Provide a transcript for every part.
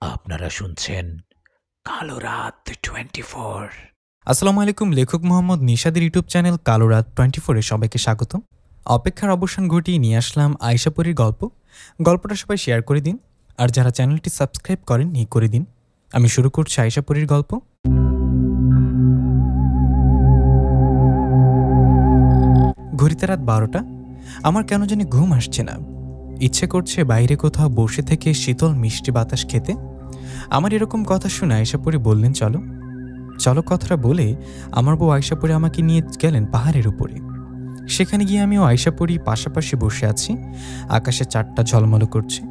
আপনারা শুনছেন কালো রাত 24। আসসালামু আলাইকুম। লেখক মোহাম্মদ নিশাদের ইউটিউব চ্যানেল কালো রাত 24-এ সবাইকে স্বাগত। অপেক্ষার অবসান ঘটিয়ে নিয়ে আসলাম আয়েশাপরীর গল্পটা সবাই শেয়ার করে দিন, আর যারা চ্যানেলটি সাবস্ক্রাইব করেননি করে দিন। আমি শুরু করছি আয়েশাপরীর গল্প। ঘড়িতে রাত 12টা। আমার কেন জানি ঘুম আসছে না, ইচ্ছে করছে বাইরে কোথাও বসে থেকে শীতল মিষ্টি বাতাস খেতে। আমার এরকম কথা শুনে আয়েশাপরী বললেন, চলো চলো। কথাটা বলে আমার বউ আয়েশাপরী আমাকে নিয়ে গেলেন পাহাড়ের উপরে। সেখানে গিয়ে আমিও আয়েশাপরী পাশাপাশি বসে আছি। আকাশে চাঁদটা ঝলমলো করছে,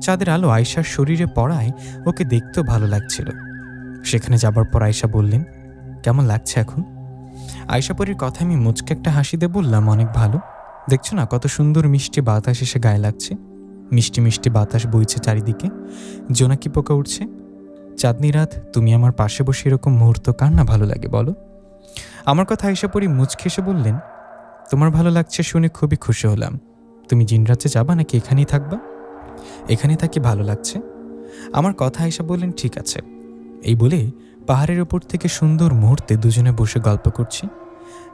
চাঁদের আলো আয়েশার শরীরে পড়ায় ওকে দেখতেও ভালো লাগছিল। সেখানে যাবার পর আয়েশা বললেন, কেমন লাগছে এখন? আয়েশাপরীর কথা আমি মুচকে একটা হাসি দিয়ে বললাম, অনেক ভালো। দেখছো না কত সুন্দর মিষ্টি বাতাস এসে গায়ে লাগছে। মিষ্টি মিষ্টি বাতাস বইছে চারিদিকে, জোনাকি পোকা উঠছে। চাঁদনি রাত, তুমি আমার পাশে বসে এরকম মুহূর্ত কার না ভালো লাগে বলো? আমার কথা আয়েশাপরী মুচকে এসে বললেন, তোমার ভালো লাগছে শুনে খুবই খুশি হলাম। তুমি জিনরাজ্যে যাবা নাকি এখানেই থাকবা? এখানেই থাকি, ভালো লাগছে। আমার কথা আয়েশা বললেন, ঠিক আছে। এই বলে পাহাড়ের ওপর থেকে সুন্দর মুহূর্তে দুজনে বসে গল্প করছি।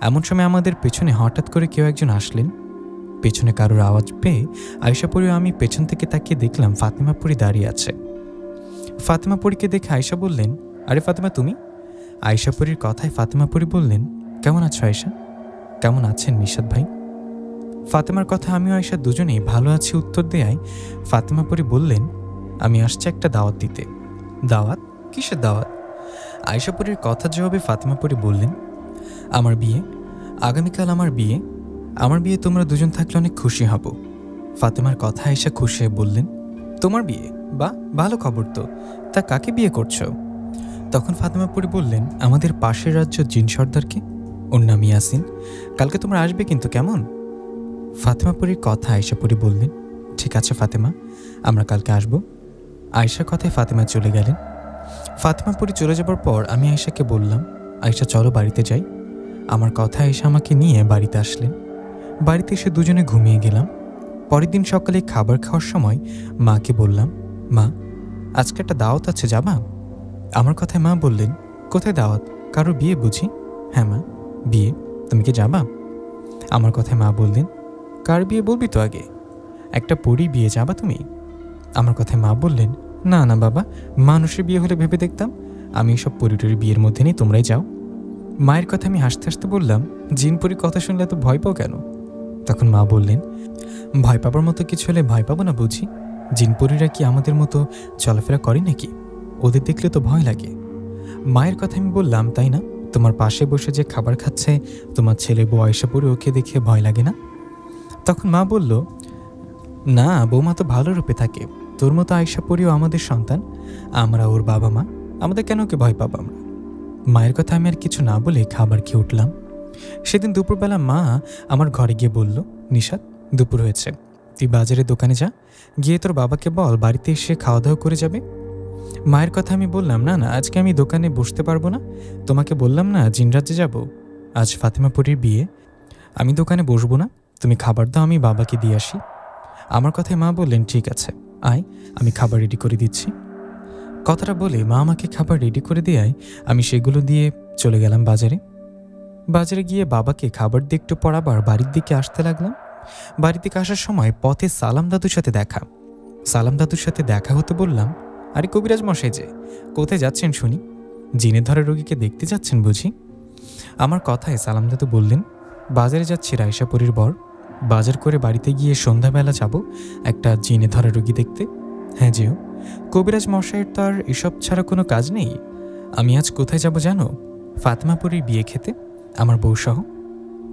এমন সময় আমাদের পেছনে হঠাৎ করে কেউ একজন আসলেন। পেছনে কারোর আওয়াজ পেয়ে আয়েশাপরী ও আমি পেছন থেকে তাকিয়ে দেখলাম ফাতেমাপরী দাঁড়িয়ে আছে। ফাতেমাপরীকে দেখে আয়েশা বললেন, আরে ফাতেমা তুমি? আয়েশাপরীর কথায় ফাতেমাপরী বললেন, কেমন আছো আয়েশা? কেমন আছেন নিশাদ ভাই? ফাতেমার কথা আমিও আয়েশা দুজনেই ভালো আছি উত্তর দেয়ায় ফাতেমাপরী বললেন, আমি আসছি একটা দাওয়াত দিতে। দাওয়াত? কিসের দাওয়াত? আয়েশাপরীর কথা জবাবে ফাতেমাপরী বললেন, আমার বিয়ে, আগামীকাল আমার বিয়ে। আমার বিয়ে তোমরা দুজন থাকলে অনেক খুশি হব। ফাতেমার কথা আয়েশা খুশি হয়ে বললেন, তোমার বিয়ে? বাহ, ভালো খবর তো। তা কাকে বিয়ে করছো? তখন ফাতেমাপরী বললেন, আমাদের পাশের রাজ্য জিন সর্দারকে। ওর নাম ইয়াসিন। কালকে তোমরা আসবে কিন্তু, কেমন? ফাতেমাপরীর কথা আয়েশাপরী বললেন, ঠিক আছে ফাতেমা, আমরা কালকে আসব। আয়েশার কথায় ফাতেমা চলে গেলেন। ফাতেমাপরী চলে যাবার পর আমি আয়েশাকে বললাম, আয়েশা চলো বাড়িতে যাই। আমার কথা আয়েশা আমাকে নিয়ে বাড়িতে আসলেন। বাড়িতে এসে দুজনে ঘুমিয়ে গেলাম। পরের দিন সকালে খাবার খাওয়ার সময় মাকে বললাম, মা আজকে একটা দাওয়াত আছে, যাবা? আমার কথায় মা বললেন, কোথায় দাওয়াত? কারোর বিয়ে বুঝি? হ্যাঁ মা, বিয়ে। তুমি কি যাবা? আমার কথায় মা বললেন, কার বিয়ে বলবি তো আগে। একটা পরী বিয়ে, যাবা তুমি? আমার কথায় মা বললেন, না না বাবা, মানুষের বিয়ে হলে ভেবে দেখতাম। আমি এসব পরীটরির বিয়ের মধ্যে নেই, তোমরাই যাও। মায়ের কথা আমি হাসতে হাসতে বললাম, জিন পরীর কথা শুনলে এত ভয় পাও কেন? তখন মা বললেন, ভয় পাবার মতো কিছু হলে ভয় পাবো না বুঝি? জিনপরীরা কি আমাদের মতো চলাফেরা করে নাকি? ওদের দেখলে তো ভয় লাগে। মায়ের কথা আমি বললাম, তাই না? তোমার পাশে বসে যে খাবার খাচ্ছে তোমার ছেলে বউ আয়েশাপরী, ওকে দেখে ভয় লাগে না? তখন মা বলল, না, বৌমা তো ভালো রূপে থাকে। তোর মতো আয়েশাপরীও আমাদের সন্তান, আমরা ওর বাবা মা, আমাদের কেন ওকে ভয় পাবো আমরা? মায়ের কথা আমি আর কিছু না বলে খাবার খেয়ে উঠলাম। সেদিন দুপুরবেলা মা আমার ঘরে গিয়ে বলল, নিশাদ, দুপুর হয়েছে, তুই বাজারের দোকানে যা, গিয়ে তোর বাবাকে বল বাড়িতে এসে খাওয়া দাওয়া করে যাবে। মায়ের কথা আমি বললাম, না না, আজকে আমি দোকানে বসতে পারবো না। তোমাকে বললাম না জিনরাজ্যে যাব, আজ ফাতেমাপরীর বিয়ে, আমি দোকানে বসবো না। তুমি খাবার দাও, আমি বাবাকে দিয়ে আসি। আমার কথায় মা বললেন, ঠিক আছে, আয়, আমি খাবার রেডি করে দিচ্ছি। কথাটা বলে মা আমাকে খাবার রেডি করে দেয়। আমি সেগুলো দিয়ে চলে গেলাম বাজারে। বাজারে গিয়ে বাবাকে খাবার দিয়ে একটু পর আবার বাড়ির দিকে আসতে লাগলাম। বাড়ি থেকে আসার সময় পথে সালাম দাদুর সাথে দেখা। সালাম দাদুর সাথে দেখা হতে বললাম, আরে কবিরাজ মশাই যে, কোথায় যাচ্ছেন শুনি? জিনের ধরা রোগীকে দেখতে যাচ্ছেন বুঝি? আমার কথায় সালাম দাদু বললেন, বাজারে যাচ্ছি আয়েশাপরীর বর, বাজার করে বাড়িতে গিয়ে সন্ধ্যাবেলা যাব একটা জিনে ধরা রোগী দেখতে। হ্যাঁ যেও, কবিরাজ মশাইয়ের তো আর এসব ছাড়া কোনো কাজ নেই। আমি আজ কোথায় যাব জানো? ফাতেমাপরীর বিয়ে খেতে, আমার বউসহ।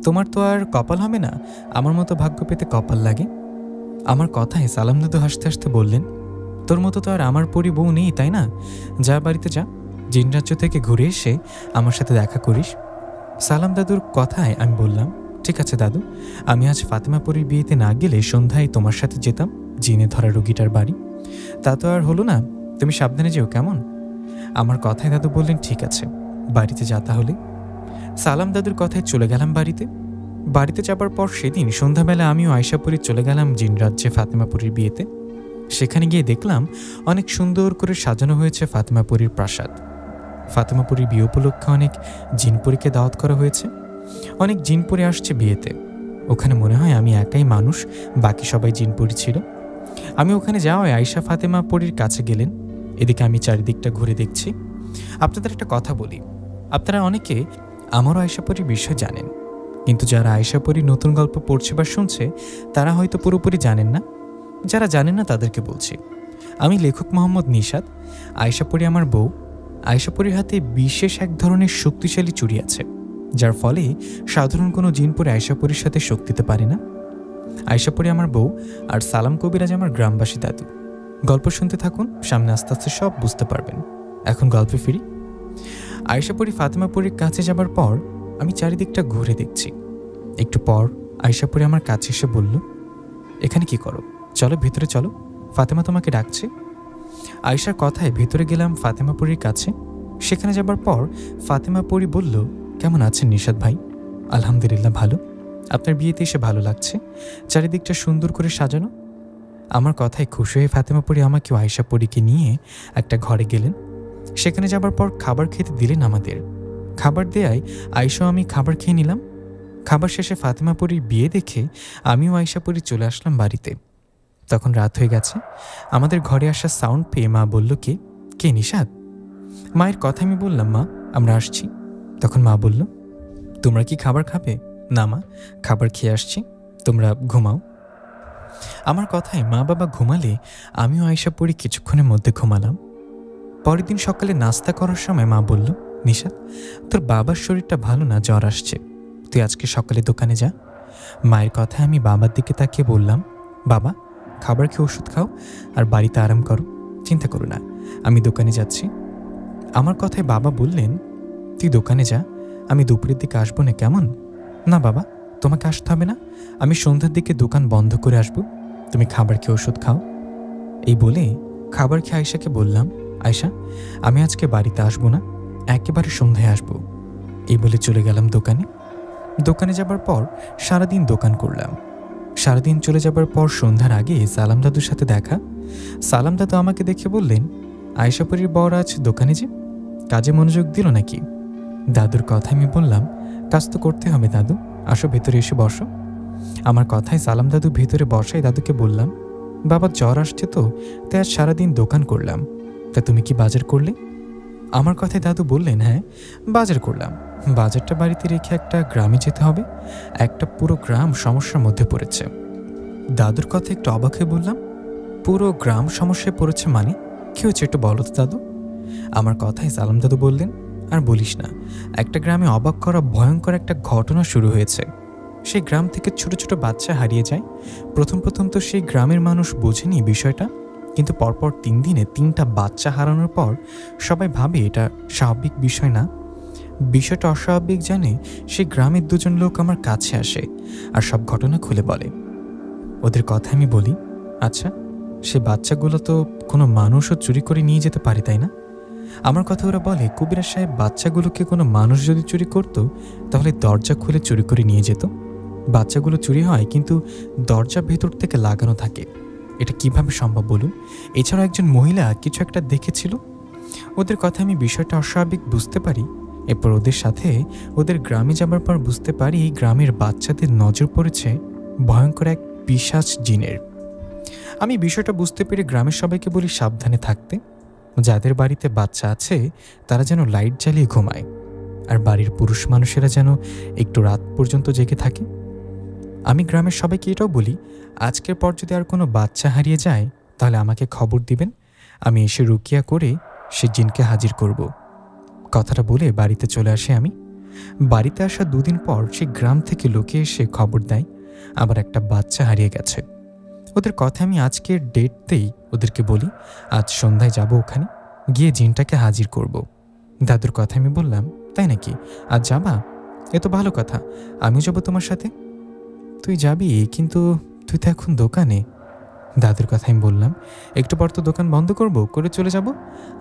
তোমার তো আর কপাল হবে না, আমার মতো ভাগ্য পেতে কপাল লাগে। আমার কথায় সালাম দাদু হাসতে হাসতে বললেন, তোর মতো তো আর আমার পরি বউ নেই, তাই না? যা বাড়িতে যা, জিনরাজ্য থেকে ঘুরে এসে আমার সাথে দেখা করিস। সালাম দাদুর কথায় আমি বললাম, ঠিক আছে দাদু, আমি আজ ফাতেমাপরীর বিয়েতে না গেলে সন্ধ্যায় তোমার সাথে যেতাম জিনে ধরা রোগীটার বাড়ি। তা তো আর হলো না, তুমি সাবধানে যেও, কেমন? আমার কথায় দাদু বললেন, ঠিক আছে, বাড়িতে যা তাহলে। সালাম দাদুর কথায় চলে গেলাম বাড়িতে। বাড়িতে যাবার পর সেদিন সন্ধ্যাবেলা আমিও আয়েশাপরী চলে গেলাম জিনরাজ্যে ফাতেমাপরীর বিয়েতে। সেখানে গিয়ে দেখলাম অনেক সুন্দর করে সাজানো হয়েছে ফাতেমাপুরীর প্রাসাদ। ফাতেমাপুরীর বিয়ে উপলক্ষে অনেক জিনপুরীকে দাওয়াত করা হয়েছে। অনেক জিনপুরী আসছে বিয়েতে। ওখানে মনে হয় আমি একাই মানুষ, বাকি সবাই জিনপুরী ছিল। আমি ওখানে যাওয়ায় আয়েশা ফাতেমাপুরীর কাছে গেলেন। এদিকে আমি চারিদিকটা ঘুরে দেখছি। আপনাদের একটা কথা বলি, আপনারা অনেকে আমারও আয়েশাপুরীর বিষয় জানেন, কিন্তু যারা আয়েশাপুরীর নতুন গল্প পড়ছে বা শুনছে তারা হয়তো পুরোপুরি জানেন না। যারা জানেন না তাদেরকে বলছি, আমি লেখক মোহাম্মদ নিশাত। আয়েশাপুরী আমার বউ। আয়েশাপুরীর হাতে বিশেষ এক ধরনের শক্তিশালী চুড়ি আছে, যার ফলে সাধারণ কোনো জিনপুরী আয়েশাপুরীর সাথে শক্তি দিতে পারে না। আয়েশাপুরী আমার বউ, আর সালাম কবিরাজ আমার গ্রামবাসী দাদু। গল্প শুনতে থাকুন, সামনে আস্তে আস্তে সব বুঝতে পারবেন। এখন গল্পে ফিরি। আয়েশাপুরী ফাতেমাপুরীর কাছে যাবার পর আমি চারিদিকটা ঘুরে দেখছি। একটু পর আয়েশাপুরী আমার কাছে এসে বলল, এখানে কি করো? চলো ভিতরে চলো, ফাতেমা তোমাকে ডাকছে। আয়েশার কথায় ভেতরে গেলাম ফাতেমাপুরীর কাছে। সেখানে যাবার পর ফাতেমাপুরী বলল, কেমন আছেন নিশাত ভাই? আলহামদুলিল্লাহ ভালো। আপনার বিয়েতে এসে ভালো লাগছে, চারিদিকটা সুন্দর করে সাজানো। আমার কথায় খুশি হয়ে ফাতেমাপুরী আমাকেও আয়েশাপুরীকে নিয়ে একটা ঘরে গেলেন। সেখানে যাবার পর খাবার খেতে দিলেন আমাদের। খাবার দেয়ায় আয়েশা আমি খাবার খেয়ে নিলাম। খাবার শেষে ফাতেমাপুরীর বিয়ে দেখে আমিও আয়েশাপুরী চলে আসলাম বাড়িতে। তখন রাত হয়ে গেছে। আমাদের ঘরে আসা সাউন্ড পেয়ে মা বলল, কে নিশাত? মায়ের কথা আমি বললাম, মা আমরা আসছি। তখন মা বলল, তোমরা কি খাবার খাবে? না মা, খাবার খেয়ে আসছি, তোমরা ঘুমাও। আমার কথায় মা বাবা ঘুমালে আমিও আয়েশাপুরী কিছুক্ষণের মধ্যে ঘুমালাম। পরের দিন সকালে নাস্তা করার সময় মা বলল, নিশাত তোর বাবার শরীরটা ভালো না, জ্বর আসছে, তুই আজকে সকালে দোকানে যা। মায়ের কথায় আমি বাবার দিকে তাকিয়ে বললাম, বাবা খাবার খেয়ে ওষুধ খাও আর বাড়িতে আরাম করো, চিন্তা করো না, আমি দোকানে যাচ্ছি। আমার কথায় বাবা বললেন, তুই দোকানে যা, আমি দুপুরের দিকে আসবো না, কেমন? না বাবা, তোমাকে আসতে হবে না, আমি সন্ধ্যার দিকে দোকান বন্ধ করে আসবো, তুমি খাবার খেয়ে ওষুধ খাও। এই বলে খাবার খেয়ে আয়েশাকে বললাম, আয়েশা আমি আজকে বাড়িতে আসবো না, একেবারে সন্ধ্যায় আসবো। এই বলে চলে গেলাম দোকানে। দোকানে যাবার পর সারাদিন দোকান করলাম। সারাদিন চলে যাবার পর সন্ধ্যার আগে সালাম দাদুর সাথে দেখা। সালাম দাদু আমাকে দেখে বললেন, আয়েশাপুরীর বর আজ দোকানে যে, কাজে মনোযোগ দিল নাকি? দাদুর কথা আমি বললাম, কাজ তো করতে হবে দাদু, আসো ভেতরে এসে বসো। আমার কথায় সালাম দাদু ভেতরে বসাই দাদুকে বললাম, বাবা জ্বর আসছে তো, তাই আজ সারাদিন দোকান করলাম, তা তুমি কি বাজার করলে? আমার কথায় দাদু বললেন, হ্যাঁ বাজার করলাম, বাজারটা বাড়িতে রেখে একটা গ্রামে যেতে হবে, একটা পুরো গ্রাম সমস্যার মধ্যে পড়েছে। দাদুর কথা একটু অবাক হয়ে বললাম, পুরো গ্রাম সমস্যায় পড়েছে মানে কি হয়েছে একটু বলো তো দাদু। আমার কথায় সালাম দাদু বললেন, আর বলিস না, একটা গ্রামে অবাক করা ভয়ঙ্কর একটা ঘটনা শুরু হয়েছে। সেই গ্রাম থেকে ছোট ছোট বাচ্চা হারিয়ে যায়। প্রথম প্রথম তো সেই গ্রামের মানুষ বোঝেনি বিষয়টা, কিন্তু পরপর 3 দিনে 3টা বাচ্চা হারানোর পর সবাই ভাবে এটা স্বাভাবিক বিষয় না। বিষয়টা অস্বাভাবিক জানে সেই গ্রামের 2 জন লোক আমার কাছে আসে আর সব ঘটনা খুলে বলে। ওদের কথা আমি বলি, আচ্ছা সে বাচ্চাগুলো তো কোনো মানুষও চুরি করে নিয়ে যেতে পারে তাই না? আমার কথা ওরা বলে, কবিরাজ সাহেব বাচ্চাগুলোকে কোনো মানুষ যদি চুরি করত তাহলে দরজা খুলে চুরি করে নিয়ে যেত। বাচ্চাগুলো চুরি হয় কিন্তু দরজা ভেতর থেকে লাগানো থাকে, এটা কিভাবে সম্ভব বলুন? এছাড়াও একজন মহিলা কিছু একটা দেখেছিল। ওদের কথা আমি বিষয়টা অস্বাভাবিক বুঝতে পারি। এরপর ওদের সাথে ওদের গ্রামে যাবার পর বুঝতে পারি এই গ্রামের বাচ্চাদের নজর পড়েছে ভয়ঙ্কর এক পিশাচ জিনের। আমি বিষয়টা বুঝতে পেরে গ্রামের সবাইকে বলি সাবধানে থাকতে, যাদের বাড়িতে বাচ্চা আছে তারা যেন লাইট জ্বালিয়ে ঘুমায়, আর বাড়ির পুরুষ মানুষেরা যেন একটু রাত পর্যন্ত জেগে থাকে। আমি গ্রামের সবাইকে এটাও বলি, আজকের পর যদি আর কোনো বাচ্চা হারিয়ে যায় তাহলে আমাকে খবর দিবেন, আমি এসে রুকিয়া করে সে জিনকে হাজির করব। কথাটা বলে বাড়িতে চলে আসি আমি। বাড়িতে আসা 2 দিন পর সে গ্রাম থেকে লোকে এসে খবর দেয় আবার একটা বাচ্চা হারিয়ে গেছে। ওদের কথা আমি আজকের ডেটতেই ওদেরকে বলি, আজ সন্ধ্যায় যাব, ওখানে গিয়ে জিনটাকে হাজির করব। দাদুর কথা আমি বললাম, তাই নাকি, আজ যাবা? এ তো ভালো কথা, আমিও যাব তোমার সাথে। তুই যাবি কিন্তু তুই তো এখন দোকানে। দাদুর কথা আমি বললাম, একটু পর তো দোকান বন্ধ করে চলে যাব,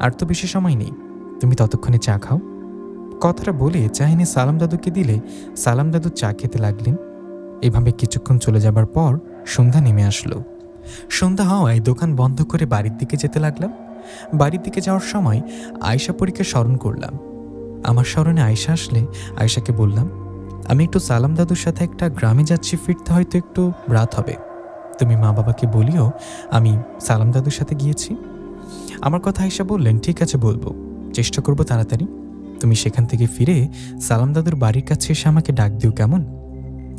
আর তো বেশি সময় নেই, তুমি ততক্ষণে চা খাও। কথাটা বলে চা এনে সালাম দাদুকে দিলে সালাম দাদু চা খেতে লাগলেন। এভাবে কিছুক্ষণ চলে যাবার পর সন্ধ্যা নেমে আসলো। সন্ধ্যা হওয়ায় দোকান বন্ধ করে বাড়ির দিকে যেতে লাগলাম। বাড়ির দিকে যাওয়ার সময় আয়শা পরীকে স্মরণ করলাম। আমার স্মরণে আয়শা আসলে আয়শাকে বললাম, আমি একটু সালাম দাদুর সাথে একটা গ্রামে যাচ্ছি, ফিরতে হয়তো একটু রাত হবে। তুমি মা বাবাকে বলিও আমি সালাম দাদুর সাথে গিয়েছি। আমার কথা আয়শা বললেন, ঠিক আছে বলবো, চেষ্টা করবো তাড়াতাড়ি। তুমি সেখান থেকে ফিরে সালাম দাদুর বাড়ির কাছে এসে আমাকে ডাক দিও, কেমন?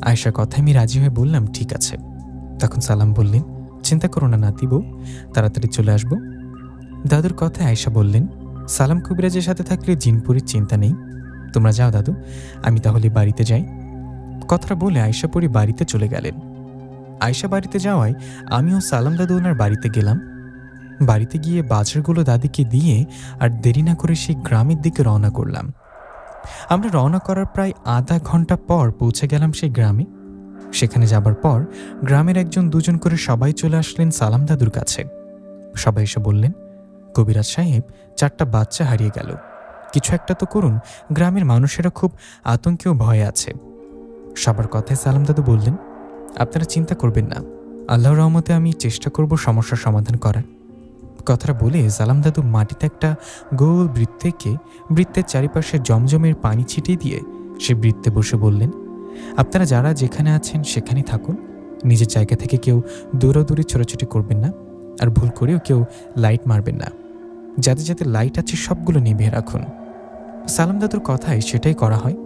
আয়শার কথায় আমি রাজি হয়ে বললাম, ঠিক আছে। তখন সালাম বললেন, চিন্তা করো না নাতি বউ, তাড়াতাড়ি চলে আসবো। দাদুর কথায় আয়শা বললেন, সালাম কবিরাজের সাথে থাকলে জিনপুরির চিন্তা নেই। তোমরা যাও দাদু, আমি তাহলে বাড়িতে যাই। কথাটা বলে আয়শা পরি বাড়িতে চলে গেলেন। আয়শা বাড়িতে যাওয়ায় আমিও সালাম দাদু ওনার বাড়িতে গেলাম। বাড়িতে গিয়ে বাজারগুলো দাদিকে দিয়ে আর দেরি না করে সেই গ্রামের দিকে রওনা করলাম। আমরা রওনা করার প্রায় আধা ঘন্টা পর পৌঁছে গেলাম সেই গ্রামে। সেখানে যাবার পর গ্রামের একজন দুজন করে সবাই চলে আসলেন সালাম দাদুর কাছে। সবাই এসে বললেন, কবিরাজ সাহেব, 4টা বাচ্চা হারিয়ে গেল, কিছু একটা তো করুন, গ্রামের মানুষেরা খুব আতঙ্কে ও ভয়ে আছে। সবার কথায় সালাম দাদু বললেন, আপনারা চিন্তা করবেন না, আল্লাহর রহমতে আমি চেষ্টা করব সমস্যার সমাধান করার। কথাটা বলে সালাম দাদু মাটিতে একটা গোল বৃত্ত এঁকে বৃত্তের চারিপাশে জমজমের পানি ছিটিয়ে দিয়ে সে বৃত্তে বসে বললেন, আপনারা যারা যেখানে আছেন সেখানেই থাকুন, নিজের জায়গা থেকে কেউ দৌড়াদৌড়ি ছোটাছুটি করবেন না, আর ভুল করেও কেউ লাইট মারবেন না। যাতে যাতে লাইট আছে সবগুলো নিভিয়ে রাখুন। সালাম দাদুর কথায় সেটাই করা হয়।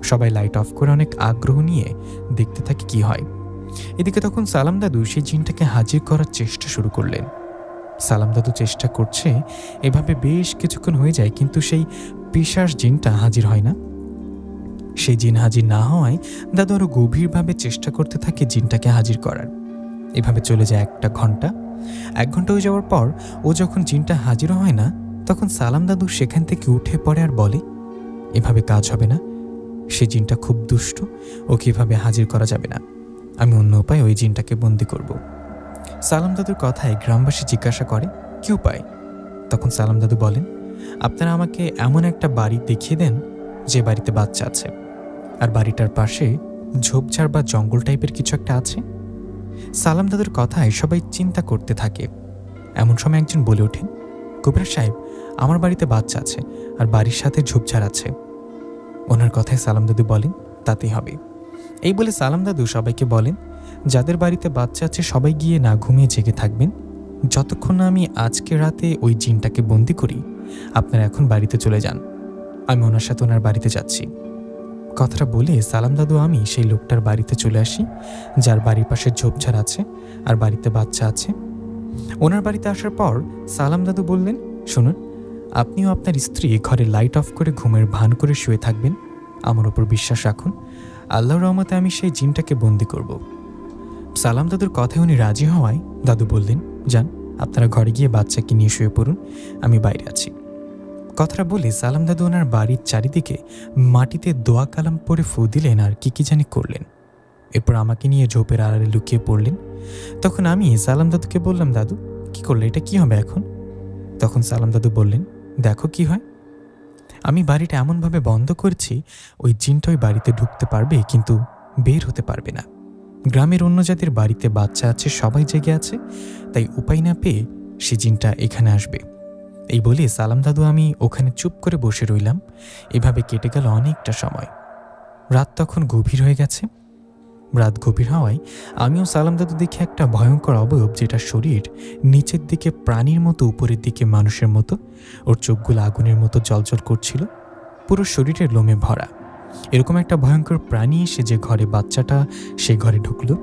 সবাই লাইট অফ করে অনেক আগ্রহ নিয়ে দেখতে থাকে কি হয়। এদিকে তখন সালাম দাদু সেই জিনটাকে হাজির করার চেষ্টা শুরু করলেন। সালাম দাদু চেষ্টা করছে, এভাবে বেশ কিছুক্ষণ হয়ে যায়, কিন্তু সেই পিশাচ জিনটা হাজির হয় না। সেই জিন হাজির না হওয়ায় দাদু আরো গভীরভাবে চেষ্টা করতে থাকে জিনটাকে হাজির করার। এভাবে চলে যায় 1 ঘন্টা। 1 ঘন্টা হয়ে যাওয়ার পর ও যখন জিনটা হাজির হয় না, তখন সালাম দাদু সেখান থেকে উঠে পড়ে আর বলে, এভাবে কাজ হবে না, সে জিনটা খুব দুষ্ট, ওকে এভাবে হাজির করা যাবে না, আমি অন্য উপায়ে ওই জিনটাকে বন্দি করব। সালাম দাদুর কথায় গ্রামবাসী জিজ্ঞাসা করে, কি উপায়? তখন সালাম দাদু বলেন, আপনারা আমাকে এমন একটা বাড়ি দেখিয়ে দেন যে বাড়িতে বাচ্চা আছে, আর বাড়িটার পাশে ঝোপঝাড় বা জঙ্গল টাইপের কিছু একটা আছে। সালাম দাদুর কথায় সবাই চিন্তা করতে থাকে। এমন সময় একজন বলে ওঠেন, কবিরাজ সাহেব, আমার বাড়িতে বাচ্চা আছে আর বাড়ির সাথে ঝোপঝাড় আছে। ওনার কথায় সালাম দাদু বলেন, তাতেই হবে। এই বলে সালাম দাদু সবাইকে বলেন, যাদের বাড়িতে বাচ্চা আছে সবাই গিয়ে না ঘুমিয়ে জেগে থাকবেন, যতক্ষণ না আমি আজকে রাতে ওই জিনটাকে বন্দি করি। আপনারা এখন বাড়িতে চলে যান, আমি ওনার সাথে ওনার বাড়িতে যাচ্ছি। কথাটা বলে সালাম দাদু আমি সেই লোকটার বাড়িতে চলে আসি, যার বাড়ির পাশে ঝোপঝাড় আছে আর বাড়িতে বাচ্চা আছে। ওনার বাড়িতে আসার পর সালাম দাদু বললেন, শুনুন, আপনিও আপনার স্ত্রী ঘরে লাইট অফ করে ঘুমের ভান করে শুয়ে থাকবেন, আমার ওপর বিশ্বাস রাখুন, আল্লাহর রহমতে আমি সেই জিনটাকে বন্দি করব। সালাম দাদুর কথায় উনি রাজি হওয়ায় দাদু বললেন, যান, আপনারা ঘরে গিয়ে বাচ্চাকে নিয়ে শুয়ে পড়ুন, আমি বাইরে আছি। কথাটা বলে সালাম দাদু ওনার বাড়ির চারিদিকে মাটিতে দোয়া কালাম পরে ফু দিলেন আর কি জানি করলেন। এরপর আমাকে নিয়ে ঝোপের আড়ালে লুকিয়ে পড়লেন। তখন আমি সালাম দাদুকে বললাম, দাদু কি করলে, এটা কি হবে এখন? তখন সালাম দাদু বললেন, দেখো কি হয়। আমি বাড়িটা এমনভাবে বন্ধ করছি ওই জিনটা ওই বাড়িতে ঢুকতে পারবে কিন্তু বের হতে পারবে না। গ্রামের অন্য জাতির বাড়িতে বাচ্চা আছে, সবাই জেগে আছে, তাই উপায় না পেয়ে সে জিনটা এখানে আসবে। এই বলে সালাম দাদু আমি ওখানে চুপ করে বসে রইলাম। এভাবে কেটে গেল অনেকটা সময়। রাত তখন গভীর হয়ে গেছে। রাত গভীর হওয়ায় আমিও সালাম দাদু দেখি একটা ভয়ঙ্কর অবয়ব, যেটা শরীর নিচের দিকে প্রাণীর মতো, উপরের দিকে মানুষের মতো, ওর চোখগুলো আগুনের মতো জ্বলজ্বল করছিল, পুরো শরীরের লোমে ভরা। এরকম একটা ভয়ঙ্কর প্রাণী এসে যে ঘরে বাচ্চাটা, সে ঘরে ঢুকলো।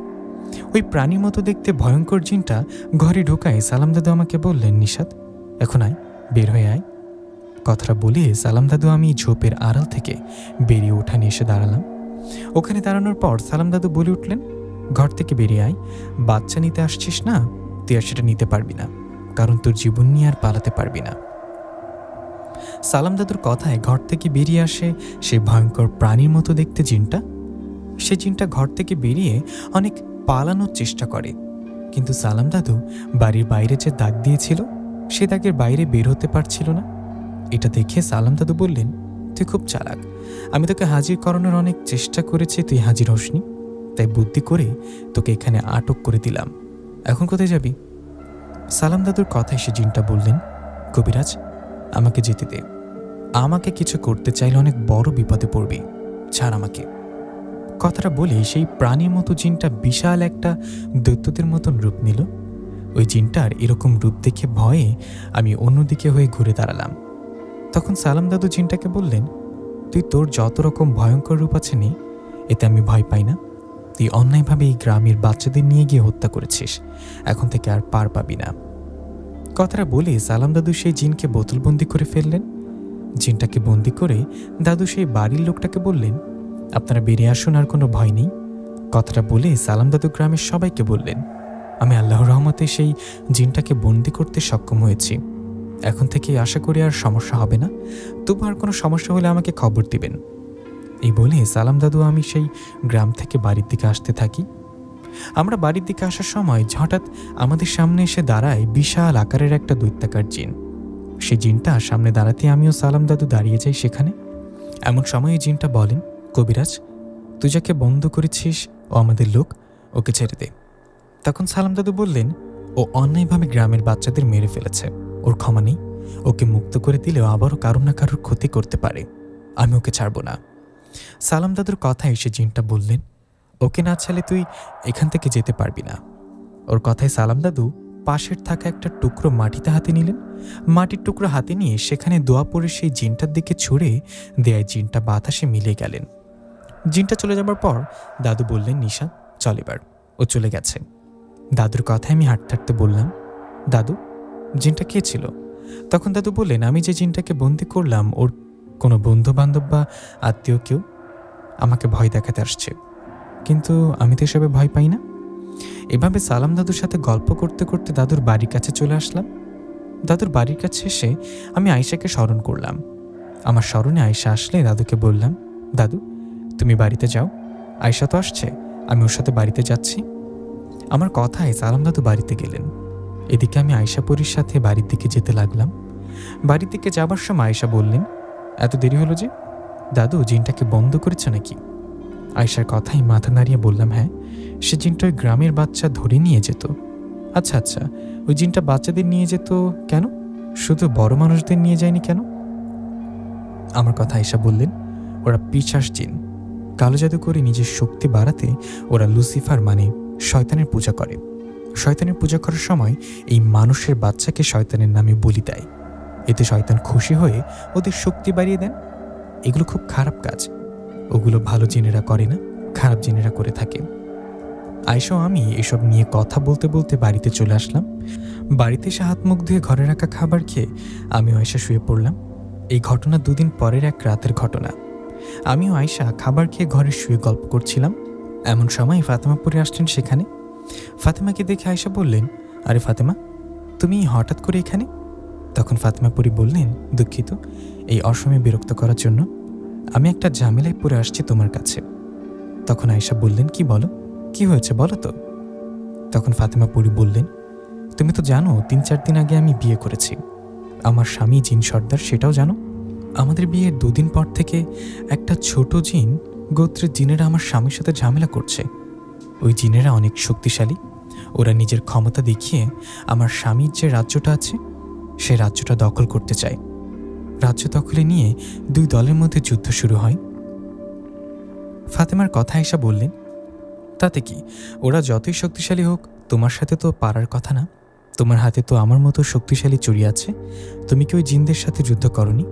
ওই প্রাণীর মতো দেখতে ভয়ঙ্কর জিনটা ঘরে ঢোকায় সালাম দাদু আমাকে বললেন, নিশাত, এখন আয়, বের হয়ে আয়। কথাটা বলে সালাম দাদু আমি ঝোপের আড়াল থেকে বেরিয়ে উঠানে এসে দাঁড়ালাম। ওখানে দাঁড়ানোর পর সালাম দাদু বলে উঠলেন, ঘর থেকে বেরিয়ে আয়, বাচ্চা নিতে আসছিস না, তুই আর সেটা নিতে পারবি না, কারণ তোর জীবন নিয়ে আর পালাতে পারবি না। সালাম দাদুর কথায় ঘর থেকে বেরিয়ে আসে সে ভয়ঙ্কর প্রাণীর মতো দেখতে জিনটা। সে জিনটা ঘর থেকে বেরিয়ে অনেক পালানোর চেষ্টা করে, কিন্তু সালাম দাদু বাড়ির বাইরে যে দাগ দিয়েছিল সে দাগের বাইরে বের হতে পারছিল না। এটা দেখে সালাম দাদু বললেন, তুই খুব চালাক, আমি তোকে হাজির করানোর অনেক চেষ্টা করেছি, তুই হাজির হসনি, তাই বুদ্ধি করে তোকে এখানে আটক করে দিলাম। এখন কোথায় যাবি? সালাম দাদুর কথায় সে জিনটা বললেন, কবিরাজ, আমাকে যেতে দে। আমাকে কিছু করতে চাইলে অনেক বড় বিপদে পড়বি, ছাড় আমাকে। কথাটা বলে সেই প্রাণীর মতো জিনটা বিশাল একটা দৈত্যদের মতন রূপ নিল। ওই জিনটার এরকম রূপ দেখে ভয়ে আমি অন্যদিকে হয়ে ঘুরে দাঁড়ালাম। তখন সালাম দাদু জিনটাকে বললেন, তুই তোর যত রকম ভয়ঙ্কর রূপ আছে নি, এতে আমি ভয় পাই না। তুই অন্যায়ভাবে এই গ্রামের বাচ্চাদের নিয়ে গিয়ে হত্যা করেছিস, এখন থেকে আর পার পাবি না। কথাটা বলে সালাম দাদু সেই জিনকে বোতলবন্দি করে ফেললেন। জিনটাকে বন্দি করে দাদু সেই বাড়ির লোকটাকে বললেন, আপনারা বেরিয়ে আসুন, আর কোনো ভয় নেই। কথাটা বলে সালাম দাদু গ্রামের সবাইকে বললেন, আমি আল্লাহর রহমতে সেই জিনটাকে বন্দি করতে সক্ষম হয়েছি। এখন থেকে আশা করি আর সমস্যা হবে না। তবু আর কোনো সমস্যা হলে আমাকে খবর দিবেন। এই বলে সালাম দাদু আমি সেই গ্রাম থেকে বাড়ির দিকে আসতে থাকি। আমরা বাড়ির দিকে আসার সময় হঠাৎ আমাদের সামনে এসে দাঁড়ায় বিশাল আকারের একটা দৈত্যাকার জিন। সেই জিনটা সামনে দাঁড়াতে আমিও সালাম দাদু দাঁড়িয়ে যাই সেখানে। এমন সময় এই জিনটা বলেন, কবিরাজ, তুই যাকে বন্ধ করেছিস ও আমাদের লোক, ওকে ছেড়ে দে। তখন সালাম দাদু বললেন, ও অন্যায়ভাবে গ্রামের বাচ্চাদের মেরে ফেলেছে, ওর ক্ষমা নেই। ওকে মুক্ত করে দিলেও আবারও কারোর না কারোর ক্ষতি করতে পারে, আমি ওকে ছাড়ব না। সালাম দাদুর কথায় এসে জিনটা বললেন, ওকে না ছাড়লে তুই এখান থেকে যেতে পারবি না। ওর কথায় সালাম দাদু পাশের থাকা একটা টুকরো মাটিতে হাতে নিলেন। মাটির টুকরো হাতে নিয়ে সেখানে দোয়া পড়ে সেই জিনটার দিকে ছুঁড়ে দেয়ায় জিনটা বাতাসে মিলে গেলেন। জিনটা চলে যাবার পর দাদু বললেন, নিশা, চল এবার। ও চলে গেছে। দাদুর কথায় আমি হাঁটতে হাঁটতে বললাম, দাদু, জিনটা কে ছিল? তখন দাদু বললেন, আমি যে জিনটাকে বন্দি করলাম ওর কোনো বন্ধু বান্ধব বা আত্মীয় কেউ আমাকে ভয় দেখাতে আসছে, কিন্তু আমি তো এসবে ভয় পাই না। এভাবে সালাম দাদুর সাথে গল্প করতে করতে দাদুর বাড়ির কাছে চলে আসলাম। দাদুর বাড়ির কাছে এসে আমি আয়েশাকে স্মরণ করলাম। আমার স্মরণে আয়েশা আসলে দাদুকে বললাম, দাদু, তুমি বাড়িতে যাও, আয়েশা তো আসছে, আমি ওর সাথে বাড়িতে যাচ্ছি। আমার কথায় সালাম দাদু বাড়িতে গেলেন। এদিকে আমি আয়েশা পরীর সাথে বাড়ির দিকে যেতে লাগলাম। বাড়ির দিকে যাবার সময় আয়েশা বললেন, এত দেরি হলো যে? দাদু জিনটাকে বন্ধ করেছে নাকি? আয়েশার কথাই মাথা নাড়িয়ে বললাম, হ্যাঁ, সে জিনটা ওই গ্রামের বাচ্চা ধরে নিয়ে যেত। আচ্ছা আচ্ছা, ওই জিনটা বাচ্চাদের নিয়ে যেত কেন? শুধু বড় মানুষদের নিয়ে যায়নি কেন? আমার কথা আয়েশা বললেন, ওরা পিশাচ জিন। কালো জাদু করে নিজের শক্তি বাড়াতে ওরা লুসিফার মানে শয়তানের পূজা করে। শয়তানের পূজা করার সময় এই মানুষের বাচ্চাকে শয়তানের নামে বলি দেয়। এতে শয়তান খুশি হয়ে ওদের শক্তি বাড়িয়ে দেন। এগুলো খুব খারাপ কাজ। ওগুলো ভালো জিনেরা করে না, খারাপ জিনেরা করে থাকে। আয়েশা আমি এসব নিয়ে কথা বলতে বলতে বাড়িতে চলে আসলাম। বাড়িতে এসে হাত মুখ ধুয়ে ঘরে রাখা খাবার খেয়ে আমিও আয়েশা শুয়ে পড়লাম। এই ঘটনা দুদিন পরের এক রাতের ঘটনা। আমিও আয়েশা খাবার খেয়ে ঘরে শুয়ে গল্প করছিলাম। এমন সময় ফাতেমা পড়ে আসলেন সেখানে। ফাতেমাকে দেখে আয়েশা বললেন, আরে ফাতেমা, তুমি হঠাৎ করে এখানে? তখন ফাতেমা পরি বললেন, দুঃখিত এই অসময়ে বিরক্ত করার জন্য। আমি একটা ঝামেলায় পড়ে আসছি তোমার কাছে। তখন আয়েশা বললেন, কি বলো, কি হয়েছে বলো তো। তখন ফাতেমা পরি বললেন, তুমি তো জানো 3-4 দিন আগে আমি বিয়ে করেছি। আমার স্বামী জিন সর্দার, সেটাও জানো। আমাদের বিয়ের 2 দিন পর থেকে একটা ছোট জিন গোত্রের জিনেরা আমার স্বামীর সাথে ঝামেলা করছে। ওই জিনেরা অনেক শক্তিশালী। ওরা নিজের ক্ষমতা দেখিয়ে আমার স্বামীর যে রাজ্যটা আছে সে রাজ্যটা দখল করতে চায়। রাজ্য দখলে নিয়ে 2 দলের মধ্যে যুদ্ধ শুরু হয়। ফাতেমার কথা আয়েশা বললেন, তাতে কি, ওরা যতই শক্তিশালী হোক তোমার সাথে তো পারার কথা না। তোমার হাতে তো আমার মতো শক্তিশালী চুরি আছে, তুমি কি ওই জিনদের সাথে যুদ্ধ করনি?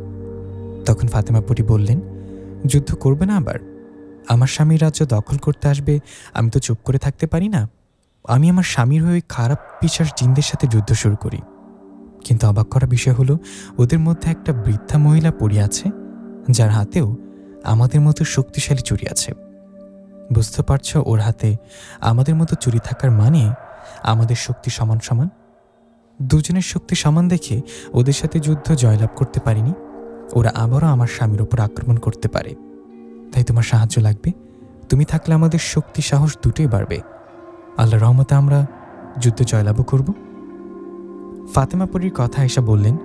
তখন ফাতেমা পরি বললেন, যুদ্ধ করবে না আবার? আমার স্বামীর রাজ্য দখল করতে আসবে, আমি তো চুপ করে থাকতে পারি না। আমি আমার স্বামীর হয়ে খারাপ পিশাচ জিনদের সাথে যুদ্ধ শুরু করি। কিন্তু অবাক করা বিষয় হলো, ওদের মধ্যে একটা বৃদ্ধা মহিলা পড়ে আছে যার হাতেও আমাদের মতো শক্তিশালী চুরি আছে। বুঝতে পারছো, ওর হাতে আমাদের মতো চুরি থাকার মানে আমাদের শক্তি সমান সমান। দুজনের শক্তি সমান দেখে ওদের সাথে যুদ্ধ জয়লাভ করতে পারিনি। ওরা আবারও আমার স্বামীর ওপর আক্রমণ করতে পারে। তাই তোমার সাহায্য লাগবে। তুমি থাকলে আমাদের শক্তি সাহস দুটোই বাড়বে। আল্লাহর রহমতে আমরা যুদ্ধ জয়লাভও করব। ফাতেমা পরীর কথা আয়েশা বললেন,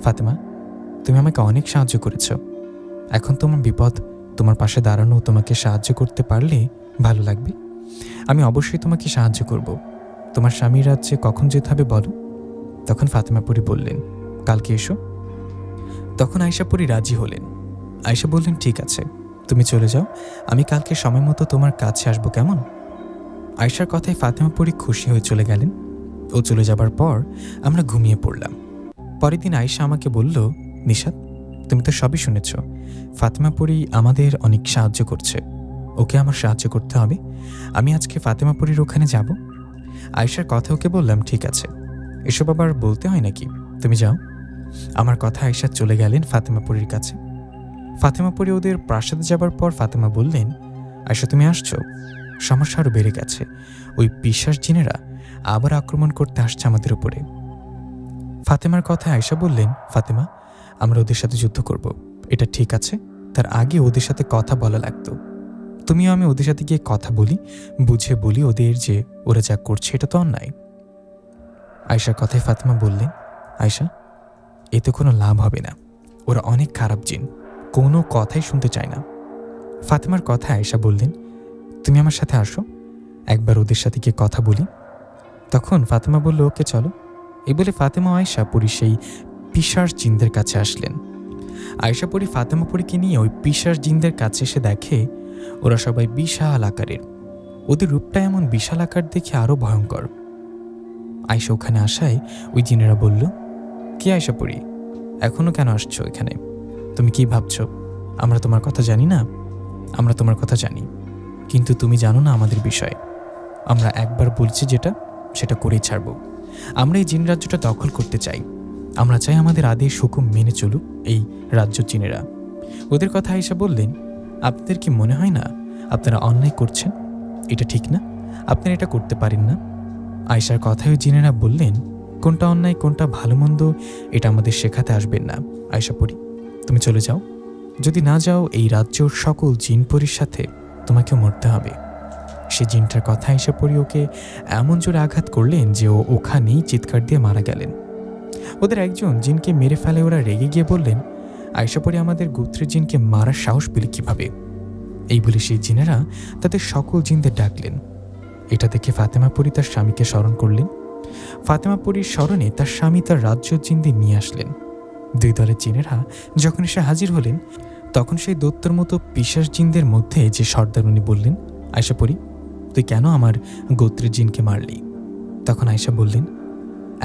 ফাতেমা, তুমি আমাকে অনেক সাহায্য করেছ। এখন তোমার বিপদ, তোমার পাশে দাঁড়ানো, তোমাকে সাহায্য করতে পারলে ভালো লাগবে। আমি অবশ্যই তোমাকে সাহায্য করব। তোমার স্বামীর রাজ্যে কখন যেতে হবে বলো। তখন ফাতেমা পরী বললেন, কালকে এসো। তখন আয়েশা পরী রাজি হলেন। আয়েশা বললেন, ঠিক আছে, তুমি চলে যাও, আমি কালকে সময় মতো তোমার কাছে আসবো, কেমন? আয়েশার কথায় ফাতেমা পরী খুশি হয়ে চলে গেলেন। ও চলে যাবার পর আমরা ঘুমিয়ে পড়লাম। পরের দিন আয়েশা আমাকে বলল, নিশাত, তুমি তো সবই শুনেছ, ফাতেমা পরী আমাদের অনেক সাহায্য করছে, ওকে আমার সাহায্য করতে হবে, আমি আজকে ফাতেমা পরীর ওখানে যাব। আয়েশার কথা ওকে বললাম, ঠিক আছে, এসব আবার বলতে হয় নাকি, তুমি যাও। আমার কথা আয়েশা চলে গেলেন ফাতেমা পরীর কাছে। ফাতেমা পরী ওদের প্রাসাদে যাবার পর ফাতেমা বললেন, আয়েশা তুমি আসছো, সমস্যা আরও বেড়ে গেছে, ওই পিশাচ জিনেরা আবার আক্রমণ করতে আসছে আমাদের উপরে। ফাতেমার কথায় আয়েশা বললেন, ফাতেমা, আমরা ওদের সাথে যুদ্ধ করব, এটা ঠিক আছে, তার আগে ওদের সাথে কথা বলা লাগতো। তুমিও আমি ওদের সাথে গিয়ে কথা বলি, বুঝে বলি ওদের যে ওরা যা করছে এটা তো অন্যায়। আয়েশার কথায় ফাতেমা বললেন, আয়েশা, এতে কোনো লাভ হবে না, ওরা অনেক খারাপ জিন, কোনো কথাই শুনতে চায় না। ফাতেমার কথায় আয়েশা বললেন, তুমি আমার সাথে আসো, একবার ওদের সাথে গিয়ে কথা বলি। তখন ফাতেমা বলল, ওকে চলো। এই বলে ফাতেমা আয়েশা পরী সেই পিশাচ জিনদের কাছে আসলেন। আয়েশা পরী ফাতেমা পরীকে নিয়ে ওই পিশাচ জিনদের কাছে এসে দেখে ওরা সবাই বিশাল আকারের, ওদের রূপটা এমন বিশাল আকার দেখে আরও ভয়ঙ্কর। আয়েশা ওখানে আসায় ওই জিনেরা বলল, কি আয়েশা পরী, এখনো কেন আসছো এখানে? তুমি কি ভাবছো আমরা তোমার কথা জানি না? আমরা তোমার কথা জানি, কিন্তু তুমি জানো না আমাদের বিষয়। আমরা একবার বলছি যেটা, সেটা করেই ছাড়ব। আমরা এই জিন রাজ্যটা দখল করতে চাই, আমরা চাই আমাদের আদেশ হুকুম মেনে চলুক এই রাজ্য জিনেরা। ওদের কথা আয়েশা বললেন, আপনাদের কি মনে হয় না আপনারা অন্যায় করছেন? এটা ঠিক না, আপনারা এটা করতে পারেন না। আয়েশার কথায় জিনেরা বললেন, কোনটা অন্যায় কোনটা ভালো মন্দ এটা আমাদের শেখাতে আসবেন না। আয়েশা পরী, তুমি চলে যাও, যদি না যাও এই রাজ্যর সকল জিন পরীর সাথে তোমাকেও মরতে হবে। সে জিনটার কথা আয়েশা পরী ওকে এমন জোরে আঘাত করলেন যে ও ওখানেই চিৎকার দিয়ে মারা গেলেন। ওদের একজন জিনকে মেরে ফেলে ওরা রেগে গিয়ে বললেন, আয়েশা পরী আমাদের গোত্রের জিনকে মারার সাহস পেলে কিভাবে? এই বলে সেই জিনেরা তাদের সকল জিনদের ডাকলেন। এটা দেখে ফাতেমা পরী তার স্বামীকে স্মরণ করলেন। ফাতেমা পরীর স্মরণে তার স্বামী তার রাজ্য জিনদের নিয়ে আসলেন। দুই দলের জিনেরা যখন এসে হাজির হলেন, তখন সেই দৈত্যের মতো পিশাচ জিনদের মধ্যে যে সর্দার উনি বললেন, আয়েশা পরী, তুই কেন আমার গোত্রের জিনকে মারলি? তখন আয়েশা বললেন,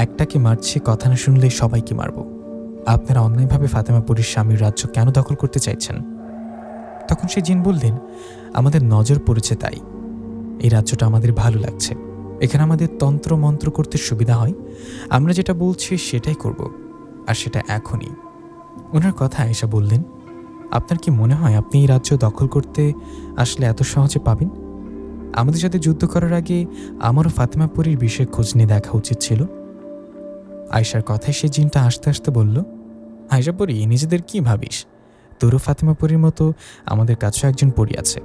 একটাকে মারছে, কথা না শুনলে সবাইকে মারব। আপনারা অন্যায়ভাবে ফাতেমা পরীর স্বামীর রাজ্য কেন দখল করতে চাইছেন? তখন সেই জিন বললেন, আমাদের নজর পড়েছে তাই, এই রাজ্যটা আমাদের ভালো লাগছে, এখানে আমাদের তন্ত্র মন্ত্র করতে সুবিধা হয়, আমরা যেটা বলছি সেটাই করব, আর সেটা এখনই। ওনার কথা আয়েশা বললেন, আপনার কি মনে হয় আপনি এই রাজ্য দখল করতে আসলে এত সহজে পাবেন? আমাদের সাথে যুদ্ধ করার আগে আমারও ফাতেমা পরীর বিষয়ে খোঁজ নিয়ে দেখা উচিত ছিল। আয়েশার কথায় সে জিনটা হাসতে হাসতে বলল, আয়েশা পরী, নিজেদের কি ভাবিস? তোরও ফাতেমা পরীর মতো আমাদের কাছেও একজন পরী আছে,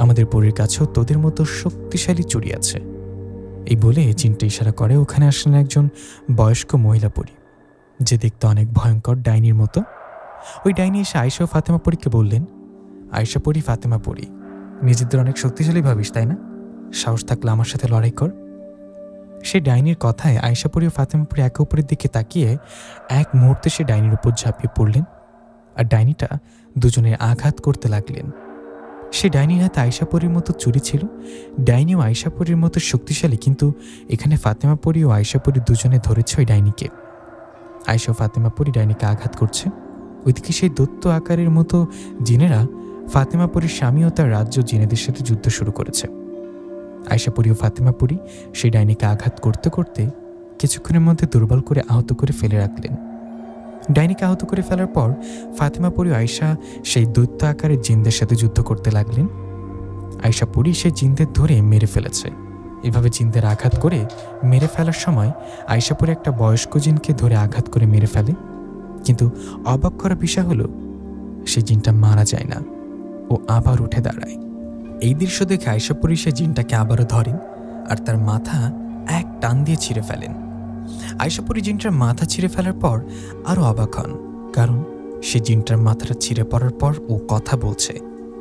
আমাদের পরীর কাছেও তোদের মতো শক্তিশালী চুড়ি আছে। এই বলে জিনটা ইশারা করে ওখানে আসলেন একজন বয়স্ক মহিলা পরী, যে দেখতে অনেক ভয়ঙ্কর ডাইনির মতো। ওই ডাইনি এসে আয়েশা ও ফাতেমা পরীকে বললেন, আয়েশা পরী, ফাতেমা পরী, নিজেদের অনেক শক্তিশালী ভাবিস তাই না? সাহস থাকলে আমার সাথে লড়াই কর। সেই ডাইনির কথায় আয়েশা পরী ও ফাতেমা পরী একে অপরের দিকে তাকিয়ে এক মুহূর্তে সে ডাইনির উপর ঝাঁপিয়ে পড়লেন, আর ডাইনিটা দুজনের আঘাত করতে লাগলেন। সে ডাইনির হাতে আয়েশা পরীর মতো চুরি ছিল। ডাইনিও আয়েশা পরীর মতো শক্তিশালী, কিন্তু এখানে ফাতেমা পরী ও আয়েশা পরী দুজনে ধরেছে ওই ডাইনিকে। আয়েশা ও ফাতেমা পরী ডাইনিকে আঘাত করছে। ওইদিকে সেই দৈত্য আকারের মতো জিনেরা ফাতেমা পরীর স্বামী ও তার রাজ্য জিনেদের সাথে যুদ্ধ শুরু করেছে। আয়েশা পরী ও ফাতেমা পরী সেই ডাইনিকে আঘাত করতে করতে কিছুক্ষণের মধ্যে দুর্বল করে আহত করে ফেলে রাখলেন। ডাইনিকে আহত করে ফেলার পর ফাতেমা পরী ও আয়েশা সেই দৈত্য আকারের জিনদের সাথে যুদ্ধ করতে লাগলেন। আয়েশা পরী সেই জিনদের ধরে মেরে ফেলেছে। এভাবে জিনদের আঘাত করে মেরে ফেলার সময় আয়েশা পরী একটা বয়স্ক জিনকে ধরে আঘাত করে মেরে ফেলে, কিন্তু অবাক করা বিষয় হলো সেই জিনটা মারা যায় না, ও আবার উঠে দাঁড়ায়। এই দৃশ্য দেখে আয়েশা পরী সে জিনটাকে আবারও ধরেন আর তার মাথা এক টান দিয়ে ছিঁড়ে ফেলেন। আয়েশা পরী জিনটার মাথা ছিঁড়ে ফেলার পর আরও অবাক হন, কারণ সে জিনটার মাথাটা ছিঁড়ে পড়ার পর ও কথা বলছে,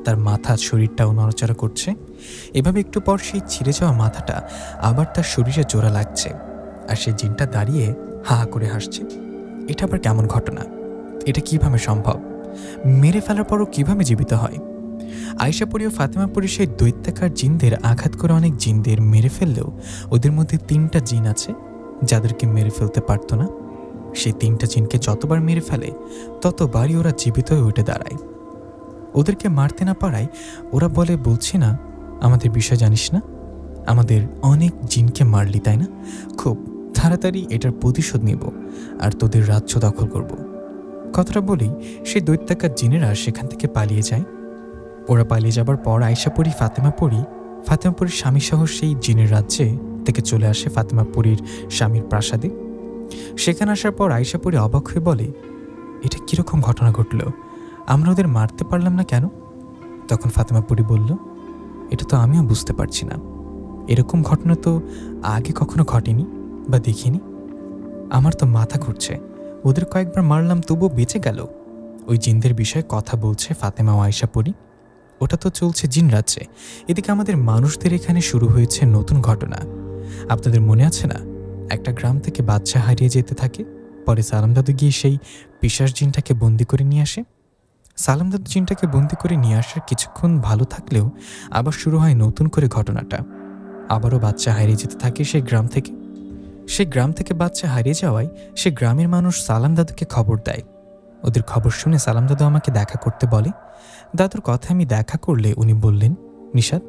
তার মাথা শরীরটাও নড়াচড়া করছে। এভাবে একটু পর সেই ছিঁড়ে যাওয়া মাথাটা আবার তার শরীরে জোড়া লাগছে, আর সেই জিনটা দাঁড়িয়ে হা হা করে হাসছে। এটা আবার কেমন ঘটনা? এটা কিভাবে সম্ভব? মেরে ফেলার পরও কিভাবে জীবিত হয়? আয়েশাপুরী ও ফাতেমাপুরী সেই দৈত্যাকার জিনদের আঘাত করে অনেক জিনদের মেরে ফেললেও ওদের মধ্যে 3টা জিন আছে যাদেরকে মেরে ফেলতে পারতো না। সেই 3টা জিনকে যতবার মেরে ফেলে ততবারই ওরা জীবিত হয়ে উঠে দাঁড়ায়। ওদেরকে মারতে না পারায় ওরা বলে, বলছি না আমাদের বিষয় জানিস না, আমাদের অনেক জিনকে মারলি তাই না, খুব তাড়াতাড়ি এটার প্রতিশোধ নিব আর তোদের রাজ্য দখল করব। কথাটা বলেই সেই দৈত্যাকার জিনেরা সেখান থেকে পালিয়ে যায়। ওরা পালিয়ে যাবার পর আয়েশাপুরী ফাতেমাপুরীর স্বামী সহ সেই জিনের রাজ্যে থেকে চলে আসে ফাতেমাপুরীর স্বামীর প্রাসাদে। সেখানে আসার পর আয়েশাপুরী অবাক হয়ে বলে, এটা কিরকম ঘটনা ঘটল? আমরা ওদের মারতে পারলাম না কেন? তখন ফাতেমাপুরী বলল, এটা তো আমিও বুঝতে পারছি না, এরকম ঘটনা তো আগে কখনো ঘটেনি বা দেখিনি। আমার তো মাথা ঘুরছে, ওদের কয়েকবার মারলাম তবুও বেঁচে গেল। ওই জিনদের বিষয়ে কথা বলছে ফাতেমা ও আয়েশাপুরী। ওটা তো চলছে জিন রাজ্যে, এদিকে আমাদের মানুষদের এখানে শুরু হয়েছে নতুন ঘটনা। আপনাদের মনে আছে না, একটা গ্রাম থেকে বাচ্চা হারিয়ে যেতে থাকে, পরে সালাম দাদু গিয়ে সেই পিশাচ জিনটাকে বন্দি করে নিয়ে আসে। সালাম দাদু জিনটাকে বন্দি করে নিয়ে আসার কিছুক্ষণ ভালো থাকলেও আবার শুরু হয় নতুন করে ঘটনাটা। আবারও বাচ্চা হারিয়ে যেতে থাকে সেই গ্রাম থেকে বাচ্চা হারিয়ে যাওয়ায় সে গ্রামের মানুষ সালাম দাদুকে খবর দেয়। ওদের খবর শুনে সালাম দাদু আমাকে দেখা করতে বলে। দাদুর কথা আমি দেখা করলে উনি বললেন, নিশাত,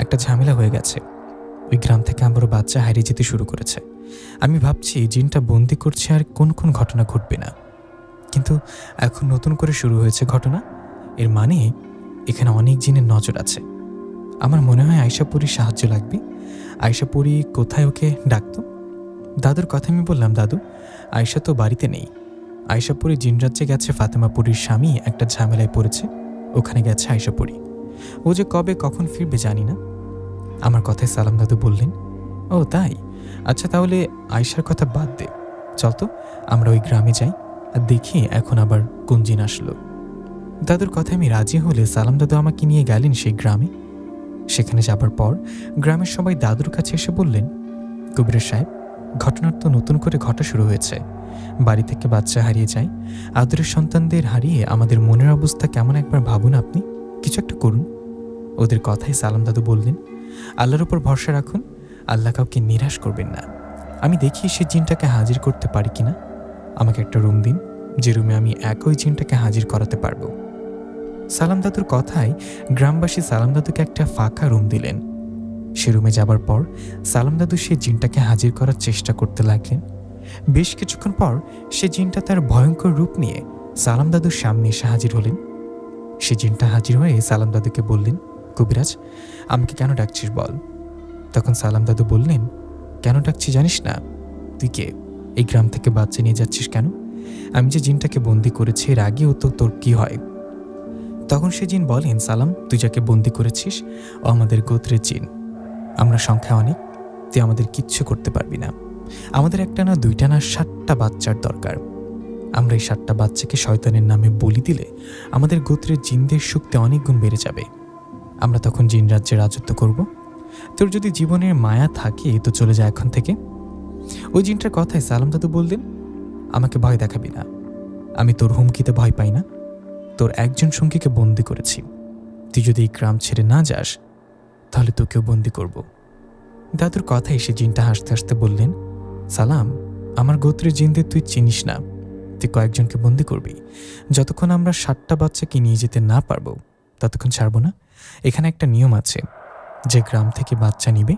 একটা ঝামেলা হয়ে গেছে, ওই গ্রাম থেকে আবারও বাচ্চা হারিয়ে যেতে শুরু করেছে। আমি ভাবছি জিনটা বন্দি করছে আর কোন কোন ঘটনা ঘটবে না, কিন্তু এখন নতুন করে শুরু হয়েছে ঘটনা। এর মানে এখানে অনেক জিনের নজর আছে। আমার মনে হয় আয়েশাপুরীর সাহায্য লাগবে। আয়েশাপুরী কোথায়, ওকে ডাকতো। দাদুর কথা আমি বললাম, দাদু, আয়েশা তো বাড়িতে নেই। আয়েশাপুরী জিনরাজ্যে গেছে, ফাতেমাপুরীর স্বামী একটা ঝামেলায় পড়েছে, ওখানে গেছে আয়েশাপুরী। ও যে কবে কখন ফিরবে জানি না। আমার কথায় সালাম দাদু বললেন, ও তাই, আচ্ছা তাহলে আয়েশার কথা বাদ দে, চল তো আমরা ওই গ্রামে যাই আর দেখি এখন আবার কোন জিন আসলো। দাদুর কথায় আমি রাজি হলে সালাম দাদু আমাকে নিয়ে গেলেন সেই গ্রামে। সেখানে যাবার পর গ্রামের সবাই দাদুর কাছে এসে বললেন, কবিরের সাহেব, ঘটনার তো নতুন করে ঘটা শুরু হয়েছে। বাড়ি থেকে বাচ্চা হারিয়ে যায়, আদরের সন্তানদের হারিয়ে আমাদের মনের অবস্থা কেমন একবার ভাবুন, আপনি কিছু একটা করুন। ওদের কথায় সালাম দাদু বললেন, আল্লাহর উপর ভরসা রাখুন, আল্লাহ কাউকে নিরাশ করবেন না। আমি দেখি সে জিনটাকে হাজির করতে পারি কিনা। আমাকে একটা রুম দিন, যে রুমে আমি একই জিনটাকে হাজির করাতে পারবো। সালাম দাদুর কথায় গ্রামবাসী সালাম দাদুকে একটা ফাঁকা রুম দিলেন। সে রুমে যাবার পর সালাম দাদু সে জিনটাকে হাজির করার চেষ্টা করতে লাগলেন। বেশ কিছুক্ষণ পর সে জিনটা তার ভয়ঙ্কর রূপ নিয়ে সালাম দাদুর সামনে এসে হাজির হলেন। সে জিনটা হাজির হয়ে সালাম দাদুকে বললেন, কবিরাজ, আমাকে কেন ডাকছিস বল। তখন সালাম দাদু বললেন, কেন ডাকছি জানিস না? তুই কে? এই গ্রাম থেকে বাচ্চা নিয়ে যাচ্ছিস কেন? আমি যে জিনটাকে বন্দি করেছি এর আগেও তো তোর কি হয়? তখন সে জিন বলেন, সালাম, তুই যাকে বন্দি করেছিস ও আমাদের গোত্রের জিন। আমরা সংখ্যা অনেক, তুই আমাদের কিচ্ছু করতে পারবি না। আমাদের একটা না, দুইটা না, 7টা বাচ্চার দরকার। আমরা এই 7টা বাচ্চাকে শয়তানের নামে বলি দিলে আমাদের গোত্রের জিনদের শক্তি অনেক গুণ বেড়ে যাবে। আমরা তখন জিন রাজ্যে রাজত্ব করব। তোর যদি জীবনের মায়া থাকে তো চলে যায় এখন থেকে। ওই জিনটার কথায় সালাম দাদু বললেন, আমাকে ভয় দেখাবি না, আমি তোর হুমকিতে ভয় পাই না। তোর একজন সঙ্গীকে বন্দি করেছি, তুই যদি এই গ্রাম ছেড়ে না যাস তাহলে তোকেও বন্দি করব। দাদুর কথায় সে জিনটা হাসতে হাসতে বললেন, সালাম, আমার গোত্রের জিনদের তুই চিনিস না, তুই কয়েকজনকে বন্দি করবি। যতক্ষণ আমরা 7টা বাচ্চাকে নিয়ে যেতে না পারবো ততক্ষণ ছাড়বো না। এখানে একটা নিয়ম আছে, যে গ্রাম থেকে বাচ্চা নিবে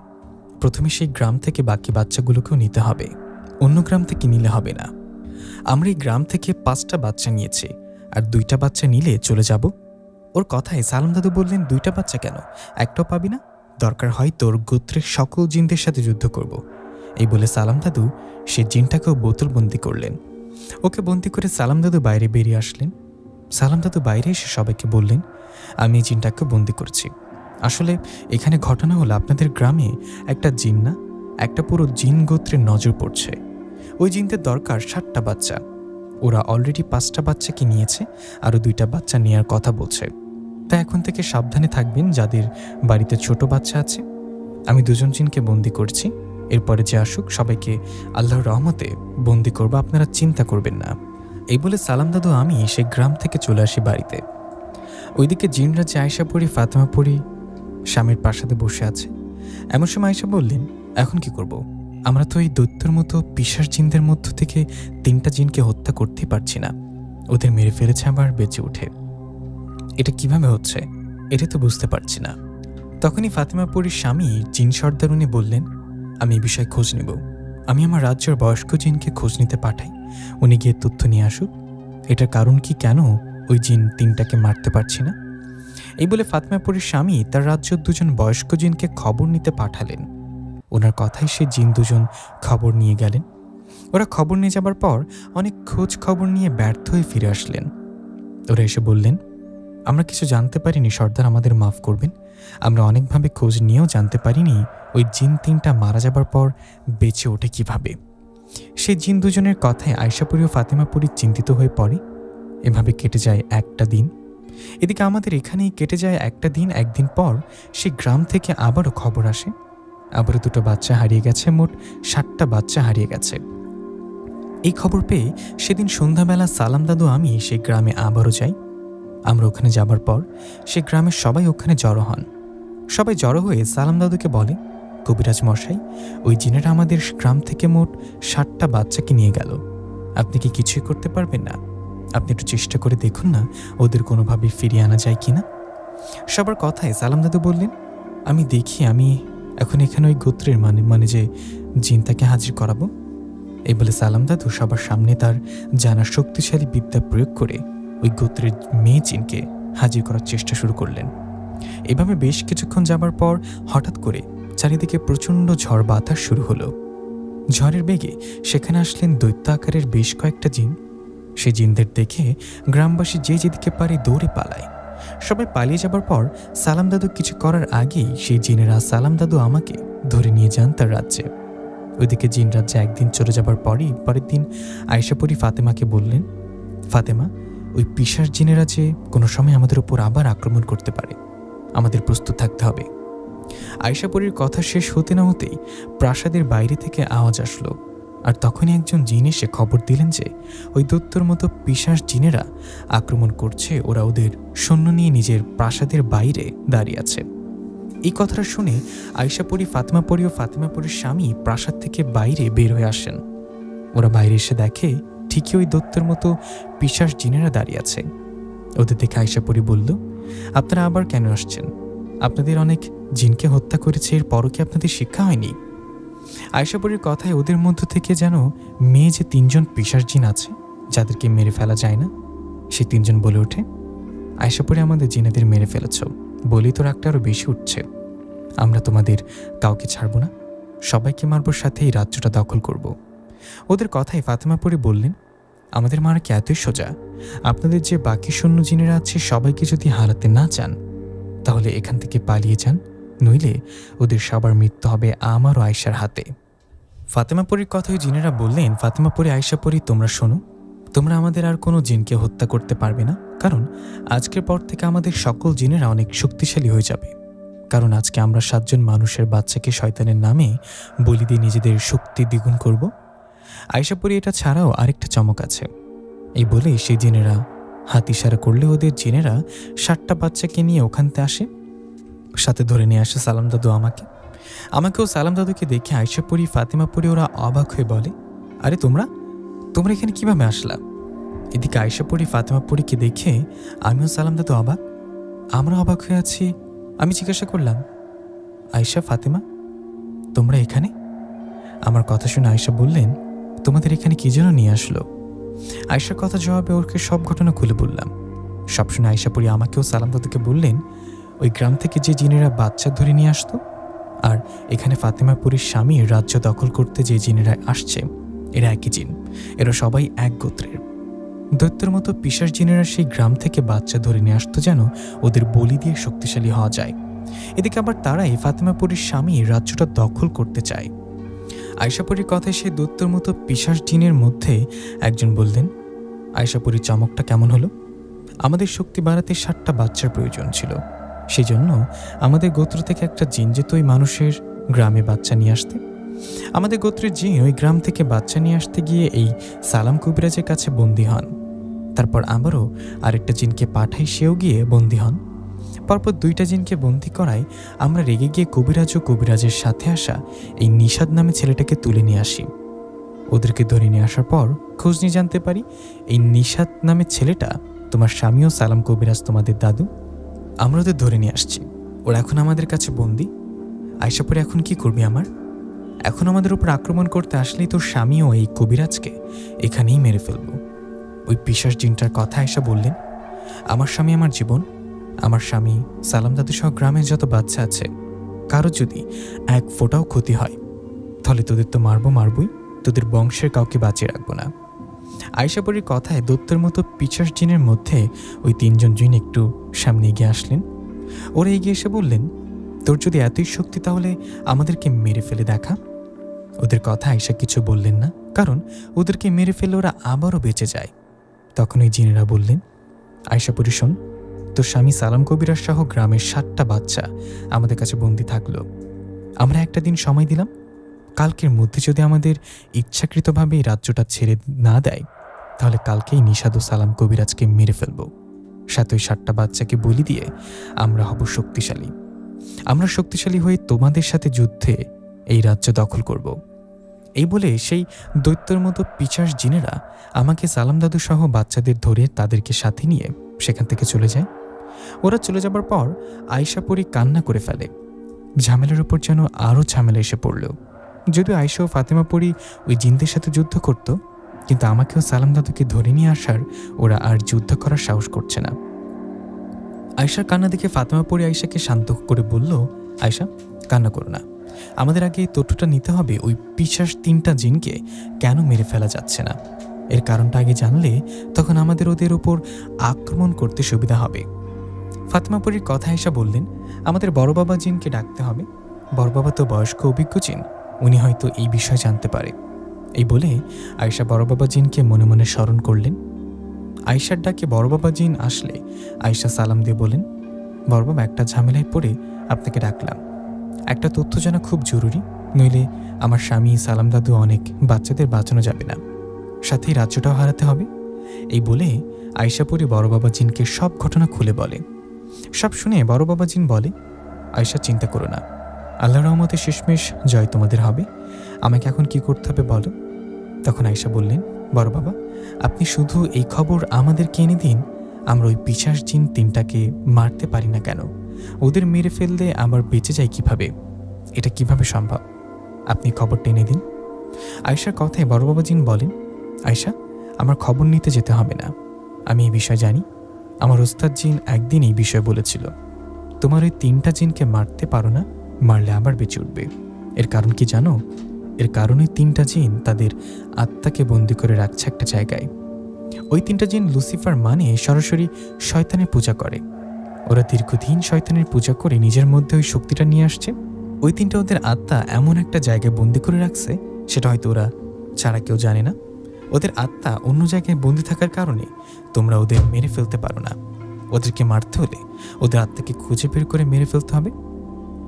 প্রথমে সেই গ্রাম থেকে বাকি বাচ্চাগুলোকেও নিতে হবে, অন্য গ্রাম থেকে নিলে হবে না। আমরা এই গ্রাম থেকে 5টা বাচ্চা নিয়েছি, আর 2টা বাচ্চা নিলে চলে যাব। ওর কথায় সালাম দাদু বললেন, 2টা বাচ্চা কেন, একটাও পাবি না, দরকার হয় তোর গোত্রের সকল জিনদের সাথে যুদ্ধ করব। এই বলে সালাম দাদু সে জিনটাকেও বোতলবন্দি করলেন। ওকে বন্দি করে সালাম দাদু বাইরে বেরিয়ে আসলেন। সালাম দাদু বাইরে এসে সবাইকে বললেন, আমি এই জিনটাকে বন্দি করছি। আসলে এখানে ঘটনা হলো, আপনাদের গ্রামে একটা জিন না, একটা পুরো জিন গোত্রের নজর পড়ছে। ওই জিনদের দরকার 7টা বাচ্চা। ওরা অলরেডি 5টা বাচ্চাকে নিয়েছে, আরও 2টা বাচ্চা নেওয়ার কথা বলছে। তা এখন থেকে সাবধানে থাকবেন যাদের বাড়িতে ছোট বাচ্চা আছে। আমি 2 জন জিনকে বন্দি করছি, এরপরে যে আসুক সবাইকে আল্লাহর রহমতে বন্দি করবো, আপনারা চিন্তা করবেন না। এই বলে সালাম দাদু আমি সেই গ্রাম থেকে চলে আসি বাড়িতে। ওইদিকে জিনরা যে আয়েশা পরি ফাতেমা পরি স্বামীর প্রাসাদে বসে আছে। এমন সময় আয়েশা বললেন, এখন কি করব? আমরা তো এই দৈত্যের মতো পিশাচ জিনদের মধ্য থেকে 3টা জিনকে হত্যা করতেই পারছি না, ওদের মেরে ফেলেছে আবার বেঁচে উঠে। এটা কিভাবে হচ্ছে এটা তো বুঝতে পারছি না। তখনই ফাতেমা পরির স্বামী জিন সর্দার উনি বললেন, আমি এই বিষয়ে খোঁজ নেব। আমি আমার রাজ্যের বয়স্ক জিনকে খোঁজ নিতে পাঠাই, উনি গিয়ে তথ্য নিয়ে আসুক এটার কারণ কি, কেন ওই জিন 3টাকে মারতে পারছি না। এই বলে ফাতেমা পরির স্বামী তার রাজ্যের 2 জন বয়স্ক জিনকে খবর নিতে পাঠালেন। ওনার কথাই সে জিন 2 জন খবর নিয়ে গেলেন। ওরা খবর নিয়ে যাবার পর অনেক খোঁজ খবর নিয়ে ব্যর্থ হয়ে ফিরে আসলেন। ওরা এসে বললেন, আমরা কিছু জানতে পারিনি সর্দার, আমাদের মাফ করবেন। আমরা অনেকভাবে খোঁজ নিয়েও জানতে পারিনি ওই জিন 3টা মারা যাবার পর বেঁচে ওঠে কিভাবে। সেই জিন 2 জনের কথায় আয়েশা পরি ও ফাতেমা পরি চিন্তিত হয়ে পড়ে। এভাবে কেটে যায় একটা দিন। এদিকে আমাদের এখানেই কেটে যায় একটা দিন। একদিন পর সেই গ্রাম থেকে আবারও খবর আসে, আবারও 2টো বাচ্চা হারিয়ে গেছে, মোট 7টা বাচ্চা হারিয়ে গেছে। এই খবর পেয়ে সেদিন সন্ধ্যাবেলা সালাম দাদু আমি সেই গ্রামে আবারও যাই। আমরা ওখানে যাবার পর সে গ্রামের সবাই ওখানে জড়ো হন। সবাই জড়ো হয়ে সালাম দাদুকে বলে, কবিরাজ মশাই, ওই জিনেরা আমাদের গ্রাম থেকে মোট 7টা বাচ্চাকে নিয়ে গেল। আপনি কি কিছুই করতে পারবেন না? আপনি একটু চেষ্টা করে দেখুন না ওদের কোনোভাবে ফিরিয়ে আনা যায় কিনা। সবার কথায় সালাম দাদু বললেন, আমি দেখি, আমি এখন এখানে ওই গোত্রের মানে যে জিনটাকে হাজির করাবো। এই বলে সালাম দাদু সবার সামনে তার জানা শক্তিশালী বিদ্যা প্রয়োগ করে ওই গোত্রের মেয়ে জিনকে হাজির করার চেষ্টা শুরু করলেন। এভাবে বেশ কিছুক্ষণ যাবার পর হঠাৎ করে চারিদিকে প্রচণ্ড ঝড় বাতাস শুরু হলো। ঝড়ের বেগে সেখানে আসলেন দৈত্য আকারের বেশ কয়েকটা জিন। সে জিনদের দেখে গ্রামবাসী যে যেদিকে পারে দৌড়ে পালায়। সবাই পালিয়ে যাবার পর সালাম দাদু কিছু করার আগেই সেই জিনেরা সালাম দাদু আমাকে ধরে নিয়ে যান তার রাজ্যে। ওইদিকে জিন রাজ্যে একদিন চলে যাবার পরের দিন আয়েশা পরি ফাতেমাকে বললেন, ফাতেমা, ওই পিশাচ জিনেরা যে কোনো সময় আমাদের উপর আবার আক্রমণ করতে পারে, আমাদের প্রস্তুত থাকতে হবে। আয়েশা পরির কথা শেষ হতে না হতেই প্রাসাদের বাইরে থেকে আওয়াজ আসলো, আর তখনই একজন জিন এসে খবর দিলেন যে ওই দৈত্যর মতো পিশাচ জিনেরা আক্রমণ করছে, ওরা ওদের সৈন্য নিয়ে নিজের প্রাসাদের বাইরে দাঁড়িয়ে আছে। এই কথাটা শুনে আয়েশা পরি, ফাতেমা পরি ও ফাতেমা পরির স্বামী প্রাসাদ থেকে বাইরে বের হয়ে আসেন। ওরা বাইরে এসে দেখে ঠিকই ওই দৈত্যের মতো পিশাচ জিনেরা দাঁড়িয়ে আছে। ওদের দেখে আয়েশা পরি বলল, আপনারা আবার কেন আসছেন? আপনাদের অনেক জিনকে হত্যা করেছে, এর পরও কি আপনাদের শিক্ষা হয়নি? আয়েশা পরির কথায় ওদের মধ্য থেকে যেন মেয়ে যে 3 জন পিশাচ জিন আছে যাদেরকে মেরে ফেলা যায় না, সেই 3 জন বলে ওঠে, আয়েশা পরি, আমাদের জিনেদের মেরে ফেলেছ বলেই তো রাগটা আরো বেশি উঠছে। আমরা তোমাদের কাউকে ছাড়ব না, সবাইকে মারবার সাথে এই রাজ্যটা দখল করব। ওদের কথায় ফাতেমা পরি বললেন, আমাদের মারা কি এতই সোজা? আপনাদের যে বাকি সৈন্য জিনেরা আছে সবাইকে যদি হারাতে না চান তাহলে এখান থেকে পালিয়ে যান, নইলে ওদের সবার মৃত্যু হবে আমার ও আয়েশার হাতে। ফাতেমা পরির কথায় জিনেরা বললেন, ফাতেমা পরি, আয়েশা পরি, তোমরা শোনো, তোমরা আমাদের আর কোনো জিনকে হত্যা করতে পারবে না, কারণ আজকের পর থেকে আমাদের সকল জিনেরা অনেক শক্তিশালী হয়ে যাবে। কারণ আজকে আমরা 7 জন মানুষের বাচ্চাকে শয়তানের নামে বলি দিয়ে নিজেদের শক্তি দ্বিগুণ করব। আয়েশা পরি, এটা ছাড়াও আরেকটা চমক আছে। এই বলে সেই জিনেরা হাত ইশারা করলে ওদের জিনেরা 7টা বাচ্চাকে নিয়ে ওখানতে আসে, সাথে ধরে নিয়ে আসে সালাম দাদু আমাকেও সালাম দাদুকে দেখে আয়েশা পরি, ফাতেমা পরি ওরা অবাক হয়ে বলে, আরে তোমরা এখানে কিভাবে আসলা? এদিকে আয়েশা পরি, ফাতেমা পরিকে দেখে আমিও সালাম দাদু আমরা অবাক হয়ে আছি। আমি জিজ্ঞাসা করলাম, আয়েশা, ফাতেমা, তোমরা এখানে? আমার কথা শুনে আয়েশা বললেন, তোমাদের এখানে কি জন্য নিয়ে আসলো? আয়েশার কথা জবাবে ওকে সব ঘটনা খুলে বললাম। সব শুনে আয়েশা পরি আমাকেও সালাম দাদুকে বললেন, ওই গ্রাম থেকে যে জিনেরা বাচ্চা ধরে নিয়ে আসতো আর এখানে ফাতেমা পরির স্বামীর রাজ্য দখল করতে যে জিনেরা আসছে এরা একই জিন, এরা সবাই এক গোত্রের। দৈত্যের মতো পিশাচ জিনেরা সেই গ্রাম থেকে বাচ্চা ধরে নিয়ে আসতো যেন ওদের বলি দিয়ে শক্তিশালী হওয়া যায়। এদিকে আবার তারাই ফাতেমা পরির স্বামী রাজ্যটা দখল করতে চায়। আয়েশা পরির কথায় সেই দৈত্যের মতো পিশাচ জিনের মধ্যে একজন বললেন, আয়েশা পরির চমকটা কেমন হলো? আমাদের শক্তি বাড়াতে 7টা বাচ্চার প্রয়োজন ছিল। সেই জন্য আমাদের গোত্র থেকে একটা জিন যেত ওই মানুষের গ্রামে বাচ্চা নিয়ে আসতে। আমাদের গোত্রের জিন ওই গ্রাম থেকে বাচ্চা নিয়ে আসতে গিয়ে এই সালাম কবিরাজের কাছে বন্দী হন। তারপর আবারও আরেকটা জিনকে পাঠাই, সেও গিয়ে বন্দী হন। পরপর 2টা জিনকে বন্দী করায় আমরা রেগে গিয়ে কবিরাজ ও কবিরাজের সাথে আসা এই নিষাদ নামে ছেলেটাকে তুলে নিয়ে আসি। ওদেরকে ধরে নিয়ে আসার পর খোঁজ নিয়ে জানতে পারি এই নিষাদ নামে ছেলেটা তোমার স্বামী ও সালাম কবিরাজ তোমাদের দাদু। আমরা ওদের ধরে নিয়ে আসছি, ওরা এখন আমাদের কাছে বন্দী। আয়শা পরে এখন কি করবি আমার? এখন আমাদের উপর আক্রমণ করতে আসলেই তোর স্বামী ও এই কবিরাজকে এখানেই মেরে ফেলব। ওই পিশাচ জিনটার কথা আয়শা বললেন, আমার স্বামী আমার জীবন, আমার স্বামী সালাম দাদু সহ গ্রামের যত বাচ্চা আছে, কারো যদি এক ফোঁটাও ক্ষতি হয় তাহলে তোদের তো মারবই, তোদের বংশের কাউকে বাঁচিয়ে রাখবো না। আয়শাপরির কথায় দৈত্যের মতো পিশাচ জিনের মধ্যে ওই 3জন জিন একটু সামনে এগিয়ে আসলেন। ওরা এগিয়ে এসে বললেন, তোর যদি এতই শক্তি তাহলে আমাদেরকে মেরে ফেলে দেখা। ওদের কথা আয়শা কিছু বললেন না, কারণ ওদেরকে মেরে ফেলে ওরা আবারও বেঁচে যায়। তখন ওই জিনেরা বললেন, আয়শাপুরি শোন, তোর স্বামী সালাম কবিরাজ সহ গ্রামের 7টা বাচ্চা আমাদের কাছে বন্দী থাকলো। আমরা একটা দিন সময় দিলাম, কালকের মধ্যে যদি আমাদের ইচ্ছাকৃতভাবে এই রাজ্যটা ছেড়ে না দেয় তাহলে কালকেই নিষাদ ও সালাম কবিরাজকে মেরে ফেলব। সাথে ওই 7টা বাচ্চাকে বলি দিয়ে আমরা হব শক্তিশালী। আমরা শক্তিশালী হয়ে তোমাদের সাথে যুদ্ধে এই রাজ্য দখল করব। এই বলে সেই দৈত্যের মতো পিশাচ জিনেরা আমাকে সালাম দাদু সহ বাচ্চাদের ধরে তাদেরকে সাথে নিয়ে সেখান থেকে চলে যায়। ওরা চলে যাবার পর আয়শাপুরি কান্না করে ফেলে। ঝামেলার উপর যেন আরও ঝামেলা এসে পড়ল। যদিও আয়শা ও ফাতেমাপুরি ওই জিনদের সাথে যুদ্ধ করত, কিন্তু আমাকেও সালাম দাদুকে ধরে নিয়ে আসার ওরা আর যুদ্ধ করার সাহস করছে না। আয়শার কান্না দেখে ফাতেমাপুরি আয়শাকে শান্ত করে বলল, আয়শা কান্না করো না, আমাদের আগে এই তথ্যটা নিতে হবে ওই পিশাচ 3টা জিনকে কেন মেরে ফেলা যাচ্ছে না। এর কারণটা আগে জানলে তখন আমাদের ওদের উপর আক্রমণ করতে সুবিধা হবে। ফাতেমাপুরির কথা আয়শা বললেন, আমাদের বড় বাবা জিনকে ডাকতে হবে। বড় বাবা তো বয়স্ক অভিজ্ঞ জিন, উনি হয়তো এই বিষয় জানতে পারে। এই বলে আয়শা বড় বাবা জিনকে মনে মনে স্মরণ করলেন। আয়শার ডাকে বড় বাবা জিন আসলে আয়শা সালাম দিয়ে বলেন, বড় বাবা একটা ঝামেলায় পড়ে আপনাকে ডাকলাম। একটা তথ্য জানা খুব জরুরি, নইলে আমার স্বামী সালাম দাদু অনেক বাচ্চাদের বাঁচানো যাবে না, সাথে রাজ্যটাও হারাতে হবে। এই বলে আয়শাপুরি বড় বাবা জিনকে সব ঘটনা খুলে বলে। সব শুনে বড় বাবা জিন বলে, আয়শা চিন্তা করো না, আল্লাহর রহমতে শেষমেশ জয় তোমাদের হবে। আমাকে এখন কি করতে হবে বলো। তখন আয়শা বললেন, বড় বাবা আপনি শুধু এই খবর আমাদেরকে এনে দিন, আমরা ওই পিশাচ জিন 3টাকে মারতে পারি না কেন? ওদের মেরে ফেললে আবার বেঁচে যায় কিভাবে? এটা কিভাবে সম্ভব? আপনি খবরটা এনে দিন। আয়শার কথায় বড় বাবা জিন বলেন, আয়শা আমার খবর নিতে যেতে হবে না, আমি এই বিষয় জানি। আমার ওস্তাদ জিন একদিন এই বিষয় বলেছিল, তোমার ওই 3টা জিনকে মারতে পারো না, মারলে আবার বেঁচে উঠবে। এর কারণ কি জানো? এর কারণ ওই 3টা জিন তাদের আত্মাকে বন্দি করে রাখছে একটা জায়গায়। ওই 3টা জিন লুসিফার মানে সরাসরি শয়তানের পূজা করে। ওরা দীর্ঘদিন শয়তানের পূজা করে নিজের মধ্যে ওই শক্তিটা নিয়ে আসছে। ওই 3টা ওদের আত্মা এমন একটা জায়গায় বন্দি করে রাখছে, সেটা হয়তো ওরা ছাড়া কেউ জানে না। ওদের আত্মা অন্য জায়গায় বন্দি থাকার কারণে তোমরা ওদের মেরে ফেলতে পারো না। ওদেরকে মারতে হলে ওদের আত্মাকে খুঁজে বের করে মেরে ফেলতে হবে।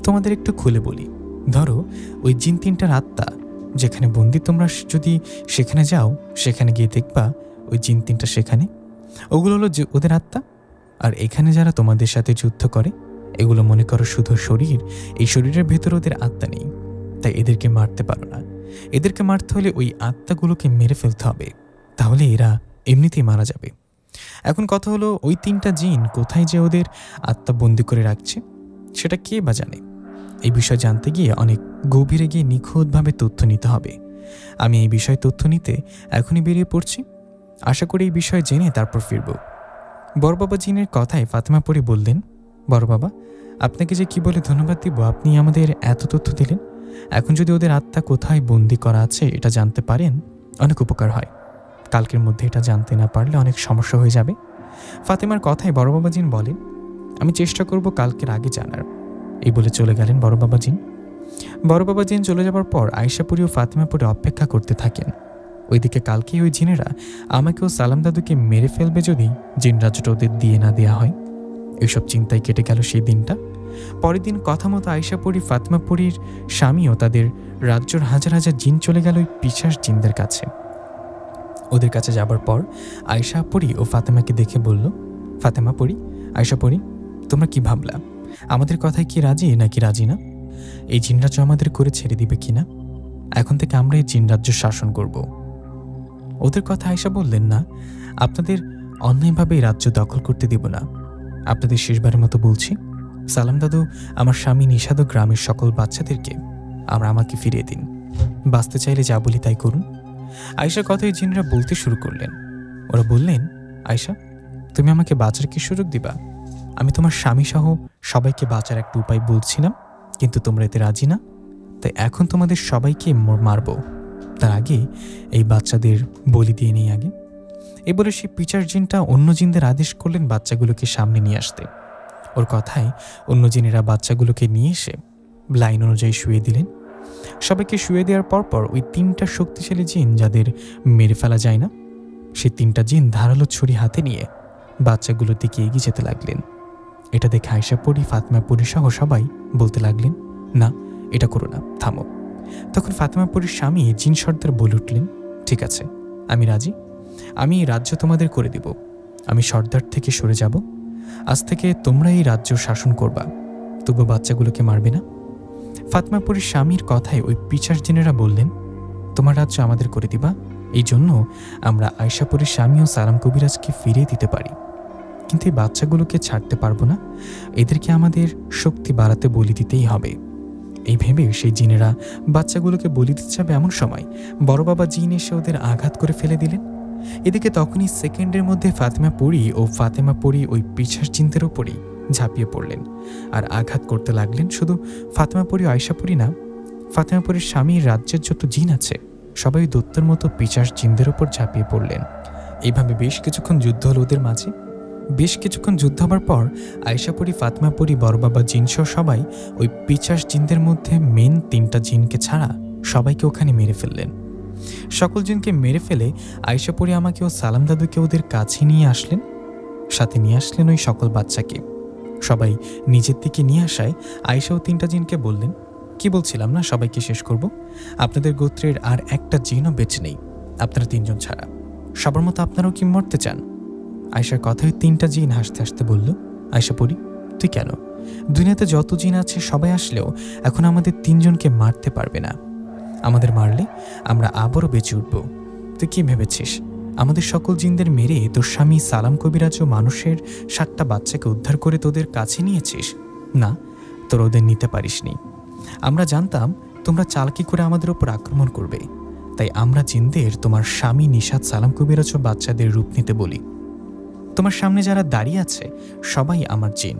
তোমাদের একটু খুলে বলি, ধরো ওই জিন 3টার আত্মা যেখানে বন্দি, তোমরা যদি সেখানে যাও, সেখানে গিয়ে দেখবা ওই জিন 3টা সেখানে। ওগুলো হলো যে ওদের আত্মা। আর এখানে যারা তোমাদের সাথে যুদ্ধ করে, এগুলো মনে করো শুধু শরীর, এই শরীরের ভেতর ওদের আত্মা নেই, তাই এদেরকে মারতে পারো না। এদেরকে মারতে হলে ওই আত্মাগুলোকে মেরে ফেলতে হবে, তাহলে এরা এমনিতেই মারা যাবে। এখন কথা হলো, ওই 3টা জিন কোথায় যে ওদের আত্মা বন্দি করে রাখছে সেটা কে বা জানে। এই বিষয় জানতে গিয়ে অনেক গভীরে গিয়ে নিখুঁতভাবে তথ্য নিতে হবে। আমি এই বিষয়ে তথ্য নিতে এখনই বেরিয়ে পড়ছি। আশা করি এই বিষয়ে জেনে তারপর ফিরব। বড় বাবা জিনের কথায় ফাতেমাপুরি বললেন, বড় বাবা আপনাকে যে কি বলে ধন্যবাদ দিব, আপনি আমাদের এত তথ্য দিলেন। এখন যদি ওদের আত্মা কোথায় বন্দি করা আছে এটা জানতে পারেন, অনেক উপকার হয়। কালকের মধ্যে এটা জানতে না পারলে অনেক সমস্যা হয়ে যাবে। ফাতেমার কথায় বড় বাবা জিন বলেন, আমি চেষ্টা করব কালকের আগে জানার। এই বলে চলে গেলেন বড় বাবা জিন। বড় বাবা জিন চলে যাবার পর আয়শাপুরি ও ফাতেমাপুরি অপেক্ষা করতে থাকেন। ওইদিকে কালকেই ওই জিনেরা আমাকেও সালাম দাদুকে মেরে ফেলবে যদি জিন রাজ্যটা ওদের দিয়ে না দেয়া হয়। এইসব চিন্তায় কেটে গেল সেই দিনটা। পরের দিন কথা মতো আয়শা পরী, ফাতেমা পরীর স্বামীও তাদের রাজ্যর হাজার হাজার জিন চলে গেল ওই পিশাচ জিনদের কাছে। ওদের কাছে যাবার পর আয়শা পরী ও ফাতেমাকে দেখে বলল, ফাতেমা পরী, আয়শা পরী, তোমরা কি ভাবলা? আমাদের কথায় কি রাজি নাকি রাজি না? এই জিন রাজ্য আমাদের করে ছেড়ে দিবে কিনা? এখন থেকে আমরা এই জিন রাজ্য শাসন করব। ওদের কথা আয়শা বললেন, না, আপনাদের অন্যায়ভাবে এই রাজ্য দখল করতে দেব না। আপনাদের শেষবারের মতো বলছি, সালাম দাদু, আমার স্বামী নিষাদ ও গ্রামের সকল বাচ্চাদেরকে আমাকে ফিরিয়ে দিন। বাঁচতে চাইলে যা বলি তাই করুন। আয়শার কথাই জিনরা বলতে শুরু করলেন। ওরা বললেন, আয়শা, তুমি আমাকে বাঁচার কি সুযোগ দিবা? আমি তোমার স্বামী সহ সবাইকে বাঁচার একটা উপায় বলছিলাম, কিন্তু তোমরা এতে রাজি না। তাই এখন তোমাদের সবাইকে মারব। তার আগে এই বাচ্চাদের বলি দিয়ে নেই আগে। এ বলে সেই পিচার জিনটা অন্য জিনদের আদেশ করলেন বাচ্চাগুলোকে সামনে নিয়ে আসতে। ওর কথায় অন্য জিনেরা বাচ্চাগুলোকে নিয়ে এসে লাইন অনুযায়ী শুয়ে দিলেন। সবাইকে শুয়ে দেওয়ার পরপর ওই তিনটা শক্তিশালী জিন যাদের মেরে ফেলা যায় না, সেই তিনটা জিন ধারালো ছুরি হাতে নিয়ে বাচ্চাগুলোর দিকে এগিয়ে যেতে লাগলেন। এটা দেখে আয়শা পরী, ফাতেমা পরী সহ সবাই বলতে লাগলেন, না, এটা করো না, থামো। তখন ফাতেমা পরীর স্বামী জিন সর্দার বলে উঠলেন, ঠিক আছে, আমি রাজি। আমি এই রাজ্য তোমাদের করে দিব। আমি সর্দার থেকে সরে যাব। আজ থেকে তোমরা এই রাজ্য শাসন করবা, তবু বাচ্চাগুলোকে মারবে না। ফাতেমা পরীর স্বামীর কথায় ওই পিচার জিনেরা বললেন, তোমার রাজ্য আমাদের করে দিবা, এই জন্য আমরা আয়শা পরীর স্বামী ও সালাম কবিরাজকে ফিরিয়ে দিতে পারি, কিন্তু এই বাচ্চাগুলোকে ছাড়তে পারবো না। এদেরকে আমাদের শক্তি বাড়াতে বলি দিতেই হবে। এই ভেবে সেই জিনেরা বাচ্চাগুলোকে বলি দিতে যাবে এমন সময় বড় বাবা জিন এসে ওদের আঘাত করে ফেলে দিলেন। এদিকে তখনই সেকেন্ডের মধ্যে ফাতেমা পরী ওই পিছার জিনদের ওপরই ঝাঁপিয়ে পড়লেন আর আঘাত করতে লাগলেন। শুধু ফাতেমা পরী, আয়শা পরী না, ফাতেমা পরীর স্বামীর রাজ্যের যত জিন আছে সবাই দত্তর মতো পিচার জিনদের ওপর ঝাঁপিয়ে পড়লেন। এইভাবে বেশ কিছুক্ষণ যুদ্ধ হলো ওদের মাঝে। বেশ কিছুক্ষণ যুদ্ধ হবার পর আয়শা পরী, ফাতেমা পরী, বড় বাবা জিনসহ সবাই ওই পিচাস জিনদের মধ্যে মেন তিনটা জিনকে ছাড়া সবাইকে ওখানে মেরে ফেললেন। সকল জিনকে মেরে ফেলে আয়শা পরী আমাকে ও সালাম দাদুকে ওদের কাছে নিয়ে আসলেন। সাথে নিয়ে আসলেন ওই সকল বাচ্চাকে। সবাই নিজের দিকে নিয়ে আসায় আয়শা ও তিনটা জিনকে বললেন, কি বলছিলাম না সবাইকে শেষ করব? আপনাদের গোত্রের আর একটা জিনও বেঁচে নেই, আপনারা তিনজন ছাড়া। সবার মতো আপনারাও কি মরতে চান? আয়শার কথায় তিনটা জিন হাসতে হাসতে বলল, আয়শা পরী, তুই কেন? দুনিয়াতে যত জিন আছে সবাই আসলেও এখন আমাদের তিনজনকে মারতে পারবে না। আমাদের মারলে আমরা আবারও বেঁচে উঠব। তুই কি ভেবেছিস আমাদের সকল জিনদের মেরে তোর স্বামী সালাম কবিরাজ ও মানুষের 7টা বাচ্চাকে উদ্ধার করে তোদের কাছে নিয়েছিস? না, তোর ওদের নিতে পারিসনি। আমরা জানতাম তোমরা চালাকি করে আমাদের ওপর আক্রমণ করবে, তাই আমরা জিনদের তোমার স্বামী নিষাদ, সালাম কবিরাজ ও বাচ্চাদের রূপ নিতে বলি। তোমার সামনে যারা দাঁড়িয়ে আছে সবাই আমার জিন।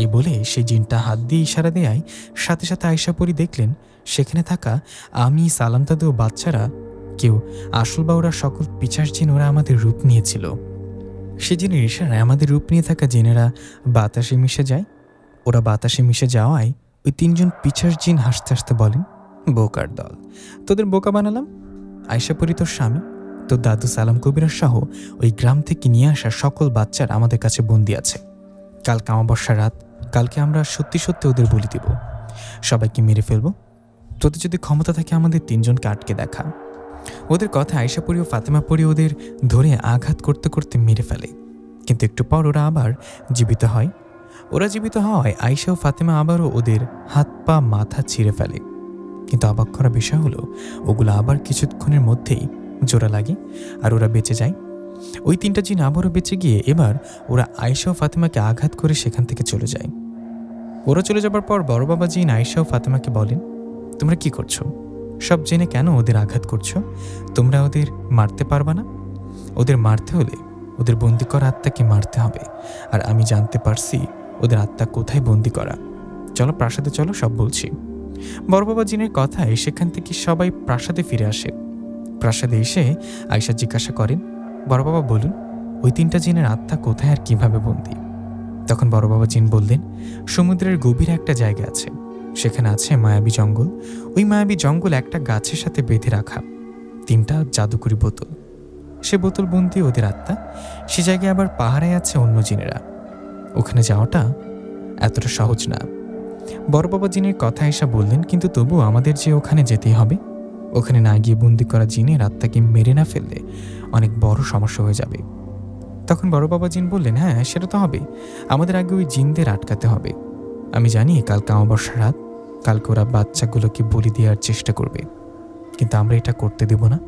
এই বলে সেই জিনটা হাত দিয়ে ইশারা দেয়। সাথে সাথে আয়শা পরী দেখলেন সেখানে থাকা আমি, সালাম দাদু ও বাচ্চারা কেউ আসল বা ওরা সকল পিছাস জিন, ওরা আমাদের রূপ নিয়েছিল। সে জিনের ইশারায় আমাদের রূপ নিয়ে থাকা জিনেরা বাতাসে মিশে যায়। ওরা বাতাসে মিশে যাওয়ায় ওই তিনজন পিছাস জিন হাসতে হাসতে বলেন, বোকার দল, তোদের বোকা বানালাম। আয়শা পরী, তোর স্বামী, তোর দাদু সালাম কবিরাজ সহ ওই গ্রাম থেকে নিয়ে আসা সকল বাচ্চারা আমাদের কাছে বন্দি আছে। কাল অমাবস্যা রাত, কালকে আমরা সত্যি সত্যি ওদের বলি দিব, সবাইকে মেরে ফেলবো। তোদের যদি ক্ষমতা থাকে আমাদের তিনজনকে আটকে দেখা। ওদের কথা আয়শা পরী ও ফাতেমা পরী ওদের ধরে আঘাত করতে করতে মেরে ফেলে, কিন্তু একটু পর ওরা আবার জীবিত হয়। ওরা জীবিত হওয়ায় আয়শা ও ফাতেমা আবারও ওদের হাত পা মাথা ছিঁড়ে ফেলে, কিন্তু অবাক করা বিষয় হলো ওগুলো আবার কিছুক্ষণের মধ্যেই জোড়া লাগে আর ওরা বেঁচে যায়। ওই তিনটা জিন আবারও বেঁচে গিয়ে এবার ওরা আয়শা ও ফাতেমাকে আঘাত করে সেখান থেকে চলে যায়। ওরা চলে যাবার পর বড় বাবা জিন আয়শা ও ফাতেমাকে বলেন, তোমরা কি করছো? সব জেনে কেন ওদের আঘাত করছো? তোমরা ওদের মারতে পারবা না? ওদের মারতে হলে ওদের বন্দি করা আত্মাকে মারতে হবে, আর আমি জানতে পারছি ওদের আত্মা কোথায় বন্দি করা। চলো প্রাসাদে চলো, সব বলছি। বড় বাবা জিনের কথায় সেখান থেকে সবাই প্রাসাদে ফিরে আসে। প্রাসাদে এসে আয়শা জিজ্ঞাসা করেন, বড় বাবা বলুন, ওই তিনটা জিনের আত্মা কোথায় আর কিভাবে বন্দি? তখন বড় বাবা জিন বললেন, সমুদ্রের গভীরে একটা জায়গা আছে, সেখানে আছে মায়াবী জঙ্গল। ওই মায়াবী জঙ্গল একটা গাছের সাথে বেঁধে রাখা। 3টা জাদুকরি বোতল। সে বোতল বন্দি ওদের আত্মা। সে জায়গায় আবার পাহারায় আছে অন্য জিনেরা। ওখানে যাওয়াটা এতটা সহজ না। বড় বাবা জিনের কথা আয়েশা বললেন, কিন্তু তবু আমাদের যে ওখানে যেতেই হবে। ওখানে না গিয়ে বন্দি করা জিনের আত্মাকে মেরে না ফেললে অনেক বড় সমস্যা হয়ে যাবে। তখন বড় বাবা জিন বললেন, হ্যাঁ সেটা তো হবে, আমাদের আগে ওই জিনদের আটকাতে হবে। আমি জানি কালকে অমাবস্যার রাত, কালকে ওরা বাচ্চাগুলোকে বলি দেওয়ার চেষ্টা করবে, কিন্তু আমরা এটা করতে দেব না।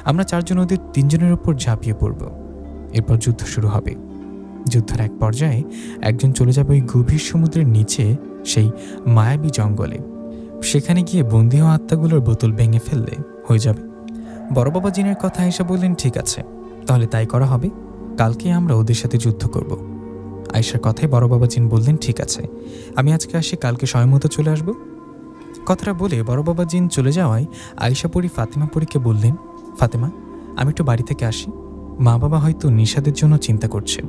আমরা 4 জন ওদের 3 জনের উপর ঝাঁপিয়ে পড়ব। এরপর যুদ্ধ শুরু হবে। যুদ্ধের এক পর্যায়ে একজন চলে যাবে ওই গভীর সমুদ্রের নিচে সেই মায়াবী জঙ্গলে। সেখানে গিয়ে বন্দী হওয়া আত্মাগুলোর বোতল ভেঙে ফেললে হয়ে যাবে। বড় বাবা জিনের কথা আয়েশা বললেন, ঠিক আছে, তাহলে তাই করা হবে। কালকে আমরা ওদের সাথে যুদ্ধ করব। আয়েশার কথায় বড় বাবা জিন বললেন, ঠিক আছে, আমি আজকে আসি, কালকে সময় মতো চলে আসব। কথাটা বলে বড় বাবা জিন চলে যাওয়ায় আয়েশা পরি ফাতেমা পরীকে বললেন, ফাতেমা, আমি একটু বাড়ি থেকে আসি, মা বাবা হয়তো নিশাদের জন্য চিন্তা করছে।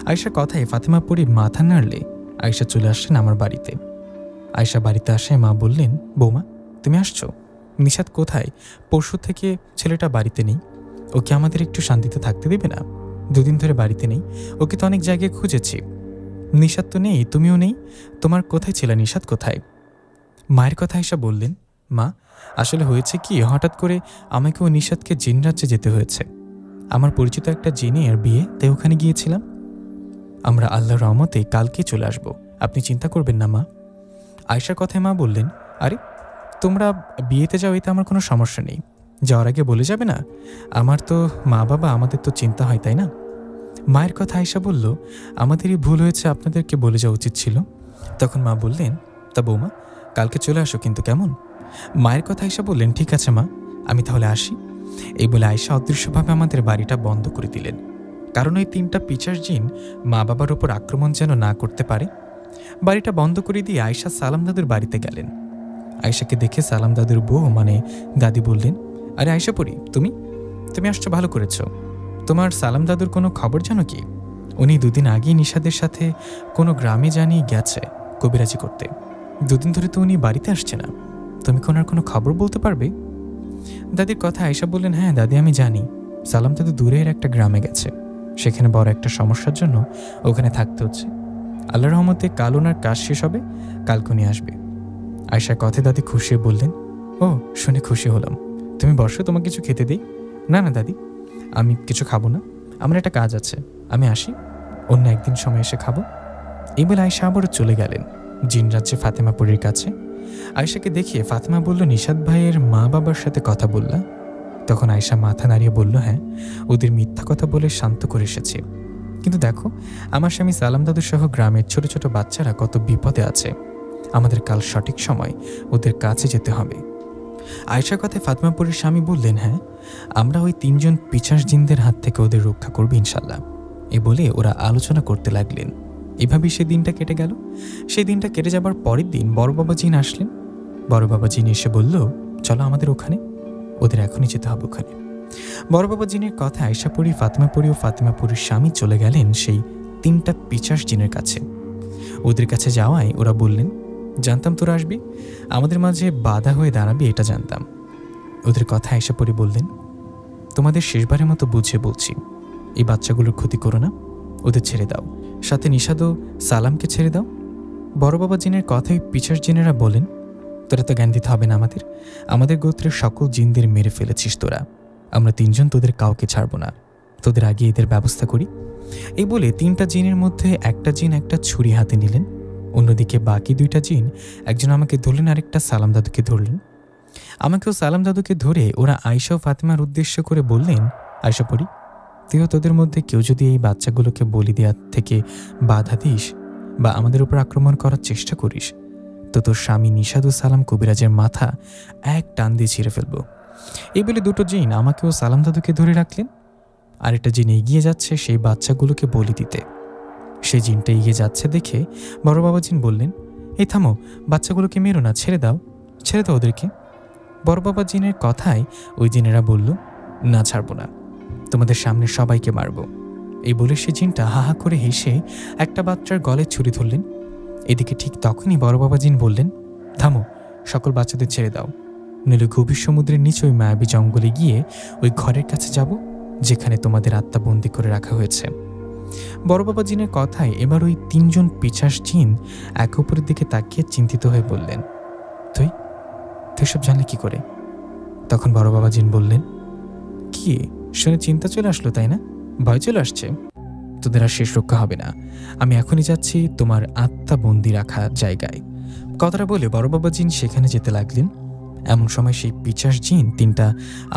আয়েশার কথায় ফাতেমা পরি মাথা নাড়লে আয়েশা চলে আসলেন আমার বাড়িতে। আয়েশা বাড়িতে আসে মা বললেন, বৌমা তুমি আসছো? নিশাদ কোথায়? পরশু থেকে ছেলেটা বাড়িতে নেই। ওকে আমাদের একটু শান্তিতে থাকতে দেবে না? 2 দিন ধরে বাড়িতে নেই, ওকে তো অনেক জায়গায় খুঁজেছি। নিশাদ তো নেই, তুমিও নেই, তোমার কোথায় ছিল? নিশাদ কোথায়? মায়ের কথা আয়েশা বললেন, মা আসলে হয়েছে কি, হঠাৎ করে আমাকে ও নিশাদকে জিন রাজ্যে যেতে হয়েছে। আমার পরিচিত একটা জিনের বিয়ে, তাই ওখানে গিয়েছিলাম। আমরা আল্লাহর রহমতে কালকে চলে আসব, আপনি চিন্তা করবেন না মা। আয়েশার কথায় মা বললেন, আরে তোমরা বিয়েতে যাও, এতে আমার কোনো সমস্যা নেই, যাওয়ার আগে বলে যাবে না? আমার তো মা বাবা, আমাদের তো চিন্তা হয়, তাই না? মায়ের কথা আয়েশা বলল, আমাদেরই ভুল হয়েছে, আপনাদেরকে বলে যাওয়া উচিত ছিল। তখন মা বললেন, তা বৌমা কালকে চলে আসো কিন্তু, কেমন? মায়ের কথা আয়েশা বললেন, ঠিক আছে মা, আমি তাহলে আসি। এই বলে আয়েশা অদৃশ্যভাবে আমাদের বাড়িটা বন্ধ করে দিলেন, কারণ ওই 3টা পিচার জিন মা বাবার উপর আক্রমণ যেন না করতে পারে। বাড়িটা বন্ধ করে দিয়ে আয়েশা সালাম দাদুর বাড়িতে গেলেন। আয়েশাকে দেখে সালাম দাদুর বউ মানে দাদি বললেন, আরে আয়েশা পরি, তুমি আসছো, ভালো করেছ। তোমার সালাম দাদুর কোনো খবর জানো কি? উনি 2 দিন আগেই নিশাদের সাথে কোনো গ্রামে জানিয়ে গেছে কবিরাজি করতে। 2 দিন ধরে তো উনি বাড়িতে আসছে না। তুমি ওনার কোনো খবর বলতে পারবে? দাদির কথা আয়েশা বললেন, হ্যাঁ দাদি, আমি জানি সালাম দাদু দূরের একটা গ্রামে গেছে, সেখানে বড় একটা সমস্যার জন্য ওখানে থাকতে হচ্ছে। আল্লাহর রহমতে কাল ওনার কাজ শেষ হবে, কালকে উনি আসবে। আয়েশার কথায় দাদি খুশি বললেন, ও শুনে খুশি হলাম, তুমি বসো, তোমাকে কিছু খেতে দিই। না না দাদি, আমি কিছু খাবো না, আমার একটা কাজ আছে, আমি আসি, অন্য একদিন সময় এসে খাবো। এই বলে আয়েশা আবারও চলে গেলেন জিন রাজ্যে ফাতেমা পরীর কাছে। আয়েশাকে দেখিয়ে ফাতেমা বলল, নিশাদ ভাইয়ের মা বাবার সাথে কথা বললা? তখন আয়েশা মাথা নাড়িয়ে বলল, হ্যাঁ, ওদের মিথ্যা কথা বলে শান্ত করে এসেছি। কিন্তু দেখো, আমার স্বামী সালাম দাদু সহ গ্রামের ছোট ছোট বাচ্চারা কত বিপদে আছে, আমাদের কাল সঠিক সময় ওদের কাছে যেতে হবে। আয়েশার কথায় ফাতেমা পরীর স্বামী বললেন, হ্যাঁ, আমরা ওই 3 জন পিছাস জিনদের হাত থেকে ওদের রক্ষা করব ইনশাল্লাহ। এ বলে ওরা আলোচনা করতে লাগলেন। এভাবেই সে দিনটা কেটে গেল। সেই দিনটা কেটে যাবার পরের দিন বড় বাবা জিন আসলেন। বড় বাবা জিন এসে বলল, চলো আমাদের ওখানে, ওদের এখনই যেতে হবে ওখানে। বড় বাবা জিনের কথা আয়েশা পরী, ফাতেমা পরী ও ফাতেমা পরীর স্বামী চলে গেলেন সেই 3টা পিছাস জিনের কাছে। ওদের কাছে যাওয়ায় ওরা বললেন, জানতাম তোরা আসবি, আমাদের মাঝে বাধা হয়ে দাঁড়াবি এটা জানতাম। ওদের কথা আয়েশা পরী বললেন, তোমাদের শেষবারের মতো বুঝে বলছি, এই বাচ্চাগুলোর ক্ষতি করো না, ওদের ছেড়ে দাও, সাথে নিশাদ ও সালামকে ছেড়ে দাও। বড় বাবা জিনের কথায় পিছাস জিনেরা বলেন, তোরা তো জ্ঞান দিতে হবে না, আমাদের গোত্রের সকল জিনদের মেরে ফেলেছিস তোরা, আমরা 3 জন তোদের কাউকে ছাড়ব না, তোদের আগে এদের ব্যবস্থা করি। এই বলে 3টা জিনের মধ্যে একটা জিন একটা ছুরি হাতে নিলেন, অন্যদিকে বাকি 2টা জিন, একজন আমাকে ধরলেন, আরেকটা সালাম দাদুকে ধরলেন। আমাকেও সালাম দাদুকে ধরে ওরা আয়েশা ও ফাতেমার উদ্দেশ্য করে বললেন, আয়েশা পরী, তুইও তোদের মধ্যে কেউ যদি এই বাচ্চাগুলোকে বলি দেওয়ার থেকে বাধা দিস বা আমাদের উপর আক্রমণ করার চেষ্টা করিস, তো তোর স্বামী নিশাদ ও সালাম কবিরাজের মাথা এক টান দিয়ে ছিঁড়ে ফেলবো। এই বলে 2টো জিন আমাকেও সালাম দাদুকে ধরে রাখলেন। আরেকটা জিন এগিয়ে যাচ্ছে সেই বাচ্চাগুলোকে বলি দিতে। সেই জিনটা এগিয়ে যাচ্ছে দেখে বড় বাবা জিন বললেন, এই থামো, বাচ্চাগুলোকে মেরো না, ছেড়ে দাও ওদেরকে। বড় বাবা জিনের কথায় ওই জিনেরা বলল, না ছাড়বো না, তোমাদের সামনে সবাইকে মারব। এই বলে সে জিনটা হা হা করে হেসে একটা বাচ্চার গলায় ছুরি ধরলেন। এদিকে ঠিক তখনই বড় বাবা জিন বললেন, থামো, সকল বাচ্চাদের ছেড়ে দাও। নইলে গভীর সমুদ্রের নিচে ওই মায়াবী জঙ্গলে গিয়ে ওই ঘরের কাছে যাব যেখানে তোমাদের আত্মা বন্দি করে রাখা হয়েছে। বড় বাবা জিনের কথায় এবার ওই তিনজন পিশাচ জিন একে অপরের দিকে তাকিয়ে চিন্তিত হয়ে বললেন, তুই তুই সব জানলে কি করে? তখন বড় বাবা জিন বললেন, কি শুনে চিন্তা চলে আসলো তাই না? ভয় চলে আসছে? তোদের আর শেষ রক্ষা হবে না। আমি এখনই যাচ্ছি তোমার আত্মা বন্দি রাখা জায়গায়। কথাটা বলে বড় বাবা জিন সেখানে যেতে লাগলেন। এমন সময় সেই পিশাচ জিন তিনটা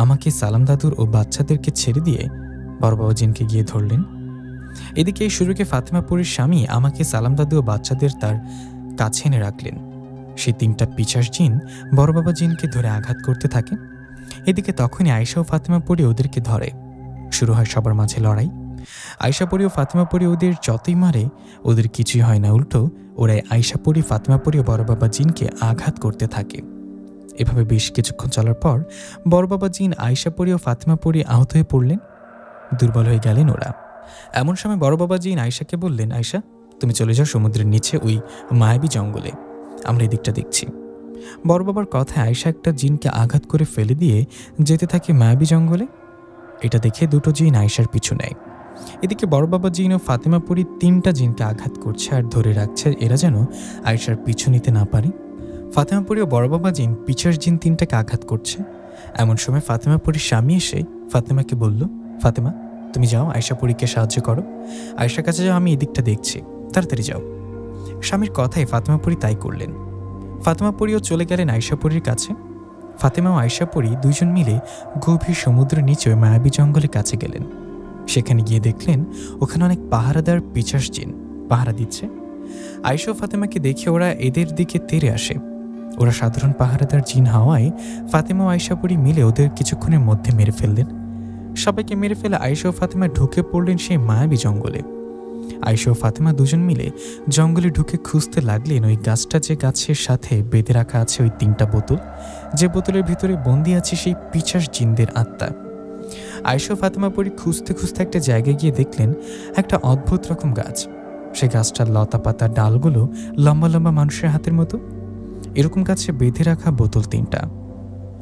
আমাকে, সালাম দাদুর ও বাচ্চাদেরকে ছেড়ে দিয়ে বড় বাবা জিনকে গিয়ে ধরলেন। এদিকে এই সুযোগে ফাতেমাপুরীর স্বামী আমাকে, সালাম দাদু ও বাচ্চাদের তার কাছে এনে রাখলেন। সেই তিনটা পিশাচ জিন বড় বাবা জিনকে ধরে আঘাত করতে থাকে। এদিকে তখনই আয়েশা ও ফাতেমাপুরী ওদেরকে ধরে। শুরু হয় সবার মাঝে লড়াই। আয়েশাপুরী ও ফাতেমাপুরী ওদের যতই মারে ওদের কিছুই হয় না, উল্টো ওরাই আয়েশাপুরী, ফাতেমাপুরী ও বড় বাবা জিনকে আঘাত করতে থাকে। এভাবে বেশ কিছুক্ষণ চলার পর বড় বাবা জিন, আয়েশাপুরী ও ফাতেমাপুরী আহত হয়ে পড়লেন, দুর্বল হয়ে গেলেন ওরা। এমন সময় বড় বাবা জিন আয়েশাকে বললেন, আয়েশা তুমি চলে যাও সমুদ্রের নিচে ওই মায়াবী জঙ্গলে, আমরা এদিকটা দেখছি। বড় বাবার কথায় আয়েশা একটা জিনকে আঘাত করে ফেলে দিয়ে যেতে থাকে মায়াবী জঙ্গলে। এটা দেখে দুটো জিন আয়েশার পিছু নেয়। এদিকে বড় বাবা জিন ও ফাতেমাপুরী তিনটা জিনকে আঘাত করছে আর ধরে রাখছে এরা যেন আয়েশার পিছু নিতে না পারে। ফাতেমাপুরী ও বড় বাবা জিন পিছার জিন তিনটাকে আঘাত করছে। এমন সময় ফাতেমাপুরীর স্বামী এসে ফাতেমাকে বলল, ফাতেমা তুমি যাও, আয়েশাপুরীকে সাহায্য করো। আয়েশার কাছে যাও, আমি এদিকটা দেখছি, তাড়াতাড়ি যাও। স্বামীর কথায় ফাতেমাপুরী তাই করলেন। ফাতেমাপুরীও চলে গেলেন আয়েশাপুরীর কাছে। ফাতেমা ও আয়েশাপুরী দুইজন মিলে গভীর সমুদ্রের নিচে মায়াবী জঙ্গলের কাছে গেলেন। সেখানে গিয়ে দেখলেন ওখানে অনেক পাহারাদার পিশাচ জিন পাহারা দিচ্ছে। আয়েশা ও ফাতেমাকে দেখে ওরা এদের দিকে তেড়ে আসে। ওরা সাধারণ পাহারাদার জিন হওয়ায় ফাতেমা ও আয়েশাপুরী মিলে ওদের কিছুক্ষণের মধ্যে মেরে ফেললেন। সবাইকে মেরে ফেলে আয়েশা ও ফাতেমা ঢুকে পড়লেন সেই মায়াবী জঙ্গলে। আয়েশা ও ফাতেমা দুজন মিলে জঙ্গলে ঢুকে খুঁজতে লাগলেন ওই গাছটা, যে গাছের সাথে বেঁধে রাখা আছে ওই তিনটা বোতল, যে বোতলের ভিতরে বন্দি আছে সেই পিশাচ জিনদের আত্মা। আয়েশা ও ফাতেমাপুরী খুঁজতে খুঁজতে একটা জায়গায় গিয়ে দেখলেন একটা অদ্ভুত রকম গাছ। সেই গাছটার লতা পাতা ডালগুলো লম্বা লম্বা মানুষের হাতের মতো। এরকম গাছে বেঁধে রাখা বোতল তিনটা।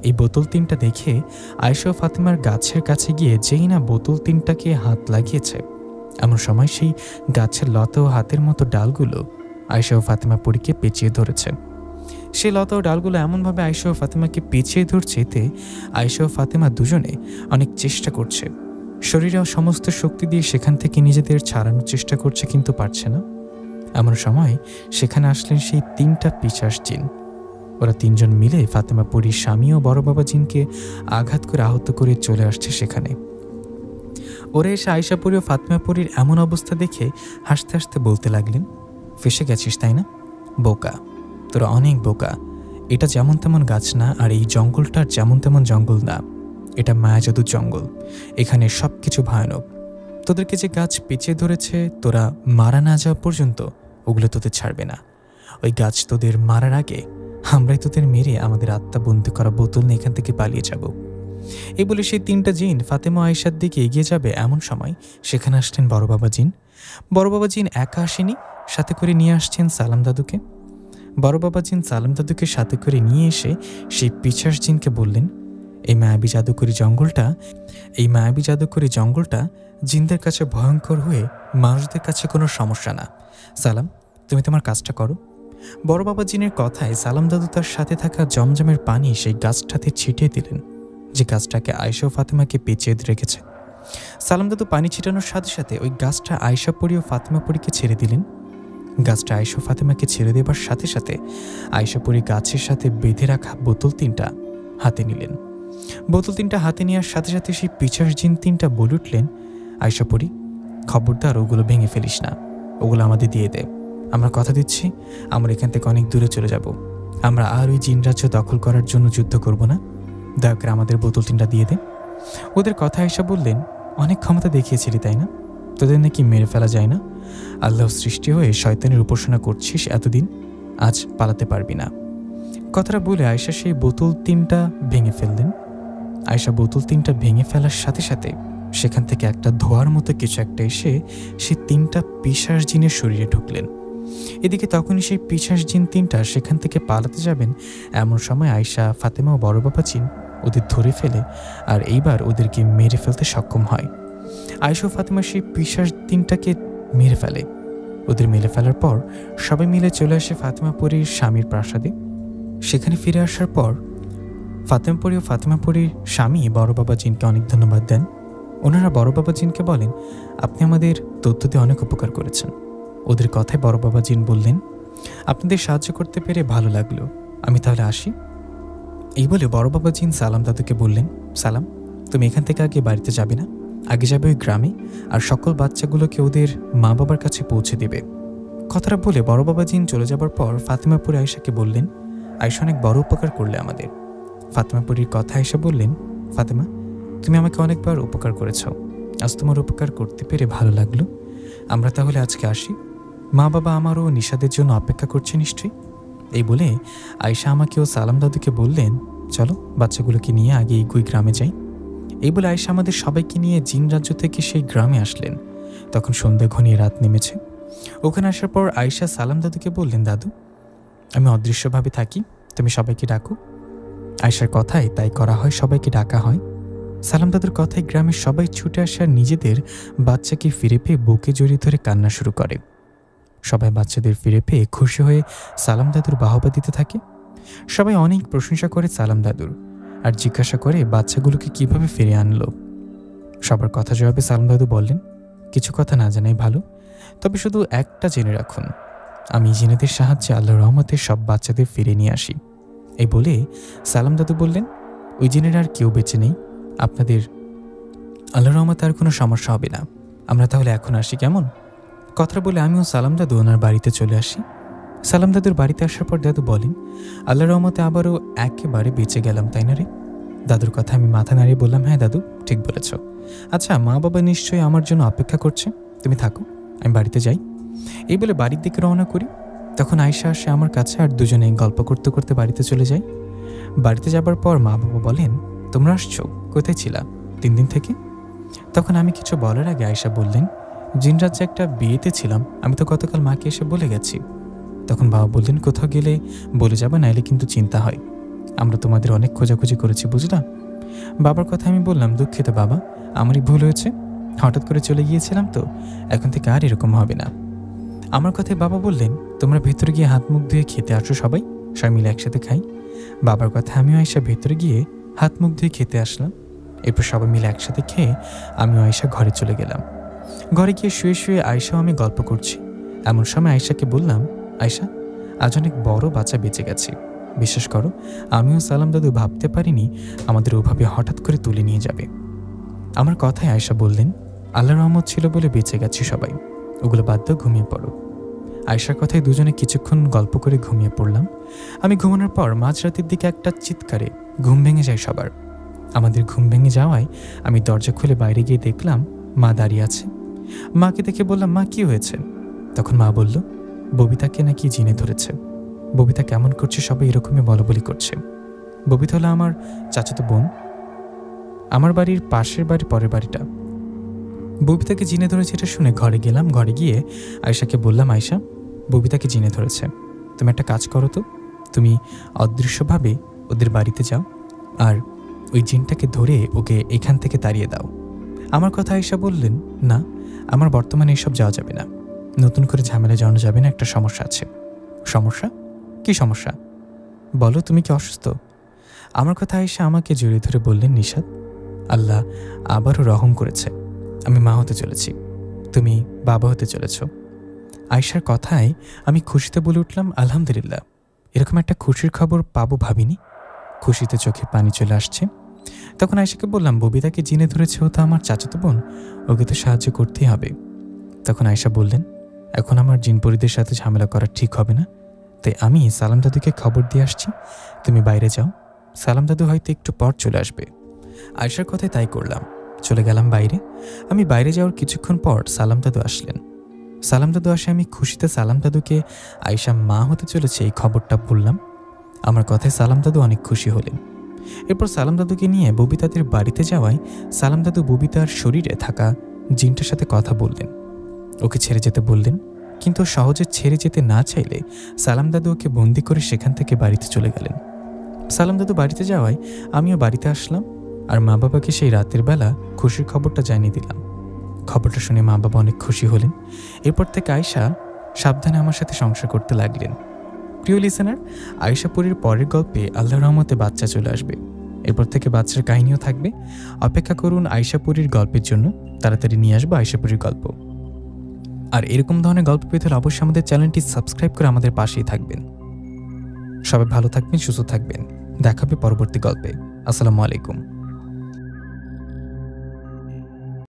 এই বোতল তিনটা দেখে আয়েশা ও ফাতেমার গাছের কাছে গিয়ে যেই না বোতল তিনটাকে হাত লাগিয়েছে, এমন সময় সেই গাছের লতা ও হাতের মতো ডালগুলো আয়েশা ও ফাতেমাপুরীকে পেঁচিয়ে ধরেছে। সে লতা ও ডালগুলো এমনভাবে আয়েশা ও ফাতেমাকে পেঁচিয়ে ধরছে, এতে আয়েশা ও ফাতেমা দুজনে অনেক চেষ্টা করছে, শরীরে সমস্ত শক্তি দিয়ে সেখান থেকে নিজেদের ছাড়ানোর চেষ্টা করছে, কিন্তু পারছে না। এমন সময় সেখানে আসলেন সেই তিনটা পিশাচ জিন। ওরা তিনজন মিলে ফাতেমাপুরীর স্বামী ও বড় বাবা জিনকে আঘাত করে আহত করে চলে আসছে সেখানে। ওরা এসে আয়েশাপুরী ও ফাতেমাপুরীর এমন অবস্থা দেখে হাসতে হাসতে বলতে লাগলেন, ফেসে গেছিস তাই না? বোকা, তোরা অনেক বোকা। এটা যেমন তেমন গাছ না, আর এই জঙ্গলটার যেমন তেমন জঙ্গল না, এটা মায়াজাদুর জঙ্গল। এখানে সব কিছু ভয়ানক। তোদেরকে যে গাছ পেঁচিয়ে ধরেছে, তোরা মারা না যাওয়া পর্যন্ত ওগুলো তোদের ছাড়বে না। ওই গাছ তোদের মারার আগে আমরাই তোদের মেরে আমাদের আত্মা বন্দি করা বোতল নিয়ে এখান থেকে পালিয়ে যাব। এই বলে সেই তিনটা জিন ফাতেমা আয়েশার দিকে এগিয়ে যাবে, এমন সময় সেখানে আসলেন বড় বাবা জিন। বড় বাবা জিন একা আসেনি, সাথে করে নিয়ে আসছেন সালাম দাদুকে। বড় বাবা জিন সালাম দাদুকে সাথে করে নিয়ে এসে সেই পিশাচ জিনকে বললেন, এই মায়াবী জাদুকরি জঙ্গলটা জিনদের কাছে ভয়ঙ্কর হয়ে মানুষদের কাছে কোনো সমস্যা না। সালাম, তুমি তোমার কাজটা করো। বড় বাবা জিনের কথায় সালাম দাদু তার সাথে থাকা জমজমের পানি সেই গাছটাতে ছিটিয়ে দিলেন, যে গাছটাকে আয়েশা ও ফাতেমাকে পেঁচিয়ে রেখেছে। সালাম দাদু পানি ছিটানোর সাথে সাথে ওই গাছটা আয়েশাপুরী ও ফাতেমাপুরীকে ছেড়ে দিলেন। গাছটা আয়েশা ফাতেমাকে ছেড়ে দেবার সাথে সাথে আয়েশাপুরী গাছের সাথে বেঁধে রাখা বোতল তিনটা হাতে নিলেন। বোতল তিনটা হাতে নেওয়ার সাথে সাথে সেই পিশাচ জিন তিনটা বলে উঠলেন, আয়েশাপুরী খবরদার ওগুলো ভেঙে ফেলিস না, ওগুলো আমাদের দিয়ে দে। আমরা কথা দিচ্ছি আমরা এখান থেকে অনেক দূরে চলে যাব। আমরা আর ওই জিন রাজ্য দখল করার জন্য যুদ্ধ করব না। দয়া করে আমাদের বোতল তিনটা দিয়ে দে। ওদের কথা আয়েশা বললেন, অনেক ক্ষমতা দেখিয়েছিলি তাই না? তোদের নাকি মেরে ফেলা যায় না? আল্লাহ সৃষ্টি হয়ে শয়তানের উপাসনা করছিস এতদিন, আজ পালাতে পারবি না। কথাটা বলে আয়েশা সেই বোতল তিনটা ভেঙে ফেললেন। আয়েশা বোতল তিনটা ভেঙে ফেলার সাথে সাথে সেখান থেকে একটা ধোঁয়ার মতো কিছু একটা এসে সে তিনটা পিশাচ জিনের শরীরে ঢুকলেন। এদিকে তখনই সেই পিশাচ জিন তিনটা সেখান থেকে পালাতে যাবেন, এমন সময় আয়শা, ফাতেমা ও বড় বাবা জিন ওদের ধরে ফেলে আর এইবার ওদেরকে মেরে ফেলতে সক্ষম হয়। আয়শা ও ফাতেমা সেই পিশাচ তিনটাকে মেরে ফেলে। ওদের মেরে ফেলার পর সবাই মিলে চলে আসে ফাতেমাপুরীর স্বামীর প্রাসাদে। সেখানে ফিরে আসার পর ফাতেমাপুরী ও ফাতেমাপুরীর স্বামী বড় বাবা জিনকে অনেক ধন্যবাদ দেন। ওনারা বড় বাবা জিনকে বলেন, আপনি আমাদের তথ্য দিয়ে অনেক উপকার করেছেন। ওদের কথায় বড় বাবা জিন বললেন, আপনাদের সাহায্য করতে পেরে ভালো লাগলো, আমি তাহলে আসি। এই বলে বড় বাবা জিন সালাম দাদুকে বললেন, সালাম, তুমি এখান থেকে আগে বাড়িতে যাবে না, আগে যাবে ওই গ্রামে আর সকল বাচ্চাগুলোকে ওদের মা বাবার কাছে পৌঁছে দেবে। কথাটা বলে বড় বাবা জিন চলে যাবার পর ফাতেমাপুরী আয়শাকে বললেন, আয়শা অনেক বড় উপকার করলে আমাদের। ফাতেমাপুরীর কথা আয়শা বললেন, ফাতেমা, তুমি আমাকে অনেকবার উপকার করেছ, আজ তোমার উপকার করতে পেরে ভালো লাগলো। আমরা তাহলে আজকে আসি, মা বাবা আমারও নিশাদের জন্য অপেক্ষা করছে নিশ্চয়ই। এই বলে আয়শা আমাকে ও সালাম দাদুকে বললেন, চলো বাচ্চাগুলোকে নিয়ে আগে এগুই গ্রামে যাই। এই বলে আয়শা আমাদের সবাইকে নিয়ে জিন রাজ্য থেকে সেই গ্রামে আসলেন। তখন সন্ধ্যা ঘনিয়ে রাত নেমেছে। ওখানে আসার পর আয়শা সালাম দাদুকে বললেন, দাদু, আমি অদৃশ্যভাবে থাকি, তুমি সবাইকে ডাকো। আয়শার কথায় তাই করা হয়, সবাইকে ডাকা হয়। সালাম দাদুর কথায় গ্রামের সবাই ছুটে আসার নিজেদের বাচ্চাকে ফিরে পেয়ে বুকে জড়িয়ে ধরে কান্না শুরু করে। সবাই বাচ্চাদের ফিরে পেয়ে খুশি হয়ে সালাম দাদুর বাহবা দিতে থাকে। সবাই অনেক প্রশংসা করে সালাম দাদুর আর জিজ্ঞাসা করে বাচ্চাগুলোকে কিভাবে ফিরে আনলো। সবার কথা জবাবে সালাম দাদু বললেন, কিছু কথা না জানাই ভালো, তবে শুধু একটা জেনে রাখুন, আমি জিনেদের সাহায্যে আল্লাহর রহমতে সব বাচ্চাদের ফিরে নিয়ে আসি। এই বলে সালাম দাদু বললেন, ওই জিনের আর কেউ বেঁচে নেই, আপনাদের আল্লাহর রহমতে আর কোনো সমস্যা হবে না, আমরা তাহলে এখন আসি কেমন? কথা বলে আমিও সালাম দাদু ওনার বাড়িতে চলে আসি। সালাম দাদুর বাড়িতে আসার পর দাদু বলেন, আল্লাহর রহমতে আবারও একেবারে বেঁচে গেলাম, তাই না রে? দাদুর কথা আমি মাথা নাড়িয়ে বললাম, হ্যাঁ দাদু, ঠিক বলেছ। আচ্ছা, মা বাবা নিশ্চয়ই আমার জন্য অপেক্ষা করছে, তুমি থাকো, আমি বাড়িতে যাই। এই বলে বাড়ির দিকে রওনা করি। তখন আয়শা আসে আমার কাছে আর দুজনে গল্প করতে করতে বাড়িতে চলে যাই। বাড়িতে যাবার পর মা বাবা বলেন, তোমরা আসছো, কোথায় ছিলা 3 দিন থেকে? তখন আমি কিছু বলার আগে আয়শা বললেন, জিনরাজ্যে একটা বিয়েতে ছিলাম, আমি তো গতকাল মাকে এসে বলে গেছি। তখন বাবা বললেন, কোথাও গেলে বলে যাবে, নাইলে কিন্তু চিন্তা হয়, আমরা তোমাদের অনেক খোঁজাখুঁজি করেছি, বুঝলাম। বাবার কথা আমি বললাম, দুঃখিত বাবা, আমারই ভুল হয়েছে, হঠাৎ করে চলে গিয়েছিলাম তো, এখন থেকে আর এরকম হবে না। আমার কথায় বাবা বললেন, তোমরা ভেতরে গিয়ে হাত মুখ ধুয়ে খেতে আসো, সবাই মিলে একসাথে খাই। বাবার কথা আমিও আয়শা ভেতরে গিয়ে হাত মুখ ধুয়ে খেতে আসলাম। এরপর সবাই মিলে একসাথে খেয়ে আমিও আয়শা ঘরে চলে গেলাম। ঘরে গিয়ে শুয়ে শুয়ে আয়শাও আমি গল্প করছি। এমন সময় আয়শাকে বললাম, আয়শা, আজ অনেক বড় বাচ্চা বেঁচে গেছে, বিশ্বাস করো, আমিও সালাম দাদু ভাবতে পারিনি আমাদের ওভাবে হঠাৎ করে তুলে নিয়ে যাবে। আমার কথায় আয়শা বললেন, আল্লাহর রহমত ছিল বলে বেঁচে গেছি সবাই, ওগুলো বাদ দাও, ঘুমিয়ে পড়ো। আয়শার কথায় দুজনে কিছুক্ষণ গল্প করে ঘুমিয়ে পড়লাম। আমি ঘুমানোর পর মাঝরাতের দিকে একটা চিৎকারে ঘুম ভেঙে যায় সবার। আমাদের ঘুম ভেঙে যাওয়ায় আমি দরজা খুলে বাইরে গিয়ে দেখলাম মা দাঁড়িয়ে আছে। মাকে দেখে বললাম, মা কি হয়েছে? তখন মা বলল, ববিতাকে নাকি জিনে ধরেছে, ববিতা কেমন করছে সবাই এরকমই বলাবলি করছে। ববিতা হলো আমার চাচাতো বোন, আমার বাড়ির পাশের বাড়ির পরের বাড়িটা। ববিতাকে জিনে ধরেছে এটা শুনে ঘরে গেলাম। ঘরে গিয়ে আয়শাকে বললাম, আয়শা, ববিতাকে জিনে ধরেছে, তুমি একটা কাজ করো তো, তুমি অদৃশ্যভাবে ওদের বাড়িতে যাও আর ওই জিনটাকে ধরে ওকে এখান থেকে তাড়িয়ে দাও। আমার কথা আয়শা বললেন, না, আমার বর্তমানে এসব যাওয়া যাবে না, নতুন করে ঝামেলা জড়ানো যাবে না, একটা সমস্যা আছে। সমস্যা? কি সমস্যা বলো, তুমি কি অসুস্থ? আমার কথা আয়শা আমাকে জড়িয়ে ধরে বললেন, নিশাদ, আল্লাহ আবারও রহম করেছে, আমি মা হতে চলেছি, তুমি বাবা হতে চলেছ। আয়শার কথায় আমি খুশিতে বলে উঠলাম, আলহামদুলিল্লাহ, এরকম একটা খুশির খবর পাবো ভাবিনি। খুশিতে চোখে পানি চলে আসছে। তখন আয়শাকে বললাম, ববিতাকে জিনে ধরেছে, ও তো আমার চাচাতো বোন, ওকে তো সাহায্য করতেই হবে। তখন আয়শা বললেন, এখন আমার জিনপরিদের সাথে ঝামেলা করা ঠিক হবে না, তাই আমি সালাম দাদুকে খবর দিয়ে আসছি, তুমি বাইরে যাও, সালাম দাদু হয়তো একটু পর চলে আসবে। আয়শার কথায় তাই করলাম, চলে গেলাম বাইরে। আমি বাইরে যাওয়ার কিছুক্ষণ পর সালাম দাদু আসলেন। সালাম দাদু আসে আমি খুশিতে সালাম দাদুকে আয়শা মা হতে চলেছে এই খবরটা বললাম। আমার কথায় সালাম দাদু অনেক খুশি হলেন। এরপর সালাম দাদুকে নিয়ে ববিতাদের বাড়িতে যাওয়ায় সালাম দাদু ববিতার শরীরে থাকা জিনটার সাথে কথা বললেন, ওকে ছেড়ে যেতে বললেন, কিন্তু সহজে ছেড়ে যেতে না চাইলে সালাম দাদু ওকে বন্দি করে সেখান থেকে বাড়িতে চলে গেলেন। সালাম দাদু বাড়িতে যাওয়ায় আমিও বাড়িতে আসলাম আর মা বাবাকে সেই রাতের বেলা খুশির খবরটা জানিয়ে দিলাম। খবরটা শুনে মা বাবা অনেক খুশি হলেন। এরপর থেকে আয়শা সাবধানে আমার সাথে সংসার করতে লাগলেন। প্রিয় লিসেনার, আয়শাপুরীর পরের গল্পে আল্লাহর রহমতে বাচ্চা চলে আসবে। এরপর থেকে বাচ্চার কাহিনীও থাকবে। অপেক্ষা করুন আয়শাপুরীর গল্পের জন্য। তাড়াতাড়ি নিয়ে আসবো আয়শাপুরীর গল্প। আর এরকম ধরনের গল্প পেতে হলে অবশ্যই আমাদের চ্যানেলটি সাবস্ক্রাইব করে আমাদের পাশেই থাকবেন। সবাই ভালো থাকবেন, সুস্থ থাকবেন। দেখা হবে পরবর্তী গল্পে। আসসালামু আলাইকুম।